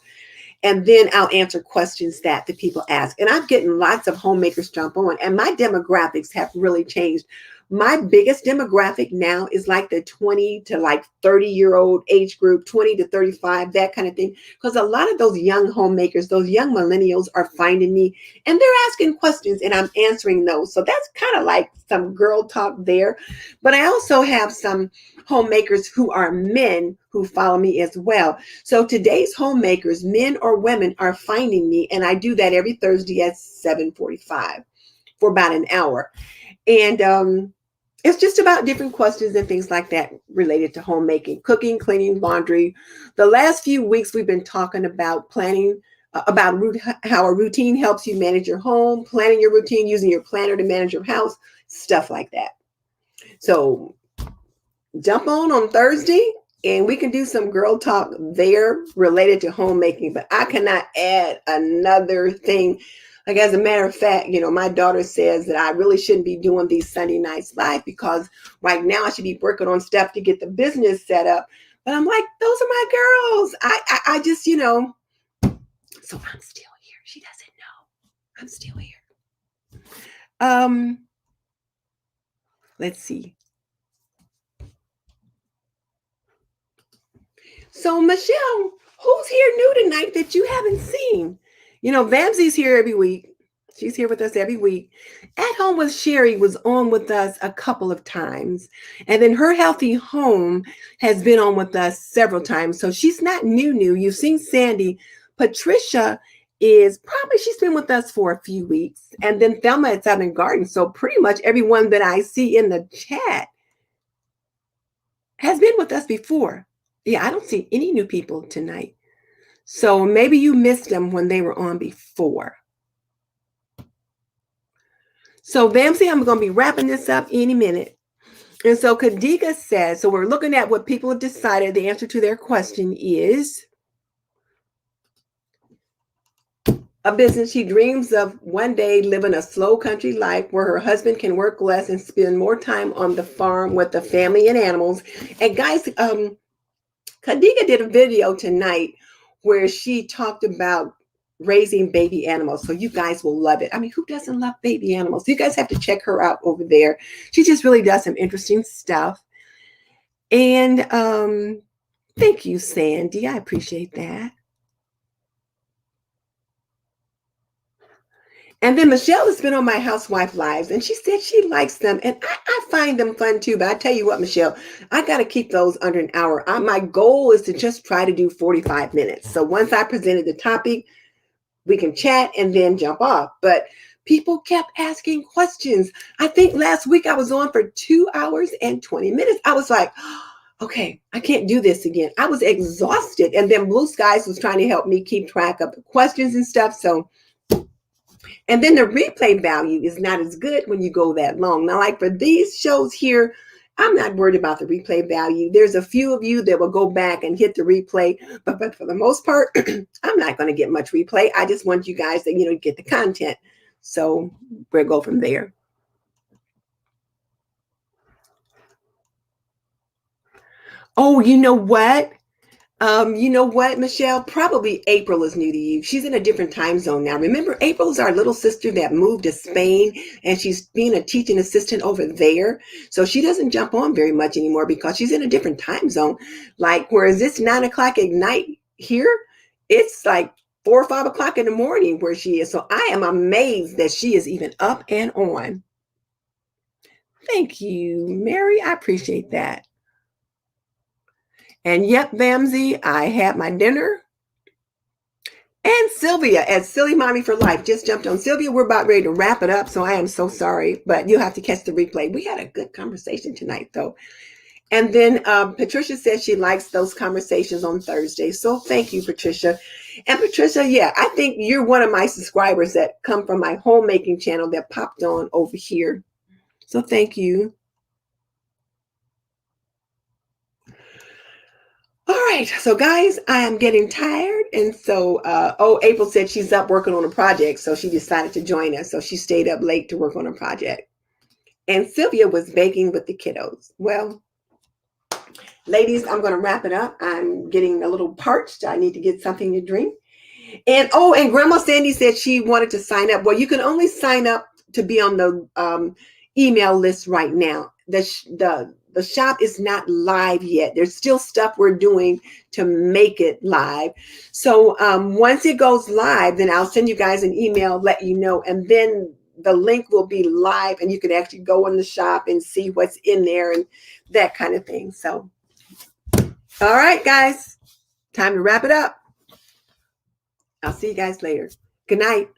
and then I'll answer questions that the people ask. And I'm getting lots of homemakers jump on, and my demographics have really changed. My biggest demographic now is like the 20 to like 30-year-old age group, 20 to 35, that kind of thing. Because a lot of those young homemakers, those young millennials are finding me and they're asking questions and I'm answering those. So that's kind of like some girl talk there. But I also have some homemakers who are men who follow me as well. So today's homemakers, men or women, are finding me, and I do that every Thursday at 7:45 for about an hour. And it's just about different questions and things like that related to homemaking, cooking, cleaning, laundry. The last few weeks we've been talking about planning, about how a routine helps you manage your home, planning your routine, using your planner to manage your house, stuff like that. So jump on Thursday and we can do some girl talk there related to homemaking. But I cannot add another thing. Like, as a matter of fact, you know, my daughter says that I really shouldn't be doing these Sunday nights live because right now I should be working on stuff to get the business set up. But I'm like, those are my girls. I just, you know, so I'm still here. She doesn't know I'm still here. Let's see. So Michelle, who's here new tonight that you haven't seen? You know, Vamsy's here every week. She's here with us every week. At Home with Sherry was on with us a couple of times. And then Her Healthy Home has been on with us several times. So she's not new. You've seen Sandy. Patricia is probably, she's been with us for a few weeks. And then Thelma at Southern Garden. So pretty much everyone that I see in the chat has been with us before. Yeah, I don't see any new people tonight. So maybe you missed them when they were on before. So Vamsi, I'm going to be wrapping this up any minute. And so Kadiga says, so we're looking at what people have decided. The answer to their question is a business. She dreams of one day living a slow country life where her husband can work less and spend more time on the farm with the family and animals. And guys, Kadiga did a video tonight where she talked about raising baby animals. So you guys will love it. I mean, who doesn't love baby animals? You guys have to check her out over there. She just really does some interesting stuff. And thank you, Sandy. I appreciate that. And then Michelle has been on my Housewife Lives, and she said she likes them. And I find them fun too. But I tell you what, Michelle, I got to keep those under an hour. My goal is to just try to do 45 minutes. So once I presented the topic, we can chat and then jump off. But people kept asking questions. I think last week I was on for 2 hours and 20 minutes. I was like, okay, I can't do this again. I was exhausted. And then Blue Skies was trying to help me keep track of the questions and stuff. So, and then the replay value is not as good when you go that long. Now, like for these shows here, I'm not worried about the replay value. There's a few of you that will go back and hit the replay, but for the most part, I'm not going to get much replay. I just want you guys to, get the content. So we'll go from there. Oh, you know what? Michelle? Probably April is new to you. She's in a different time zone now. Remember, April's our little sister that moved to Spain, and she's being a teaching assistant over there. So she doesn't jump on very much anymore because she's in a different time zone. Like, whereas it's 9 o'clock at night here, it's like 4 or 5 o'clock in the morning where she is. So I am amazed that she is even up and on. Thank you, Mary. I appreciate that. And yep, Bamsy, I had my dinner. And Sylvia at Silly Mommy for Life just jumped on. Sylvia, we're about ready to wrap it up, so I am so sorry, but you'll have to catch the replay. We had a good conversation tonight, though. And then Patricia says she likes those conversations on Thursday. So thank you, Patricia. And Patricia, yeah, I think you're one of my subscribers that come from my homemaking channel that popped on over here. So thank you. All right, so guys, I am getting tired. And so, April said she's up working on a project. So she decided to join us. So she stayed up late to work on a project. And Sylvia was baking with the kiddos. Well, ladies, I'm going to wrap it up. I'm getting a little parched. I need to get something to drink. And Grandma Sandy said she wanted to sign up. Well, you can only sign up to be on the email list right now. The shop is not live yet. There's still stuff we're doing to make it live. So once it goes live, then I'll send you guys an email, let you know, and then the link will be live and you can actually go in the shop and see what's in there and that kind of thing. So, all right, guys, time to wrap it up. I'll see you guys later. Good night.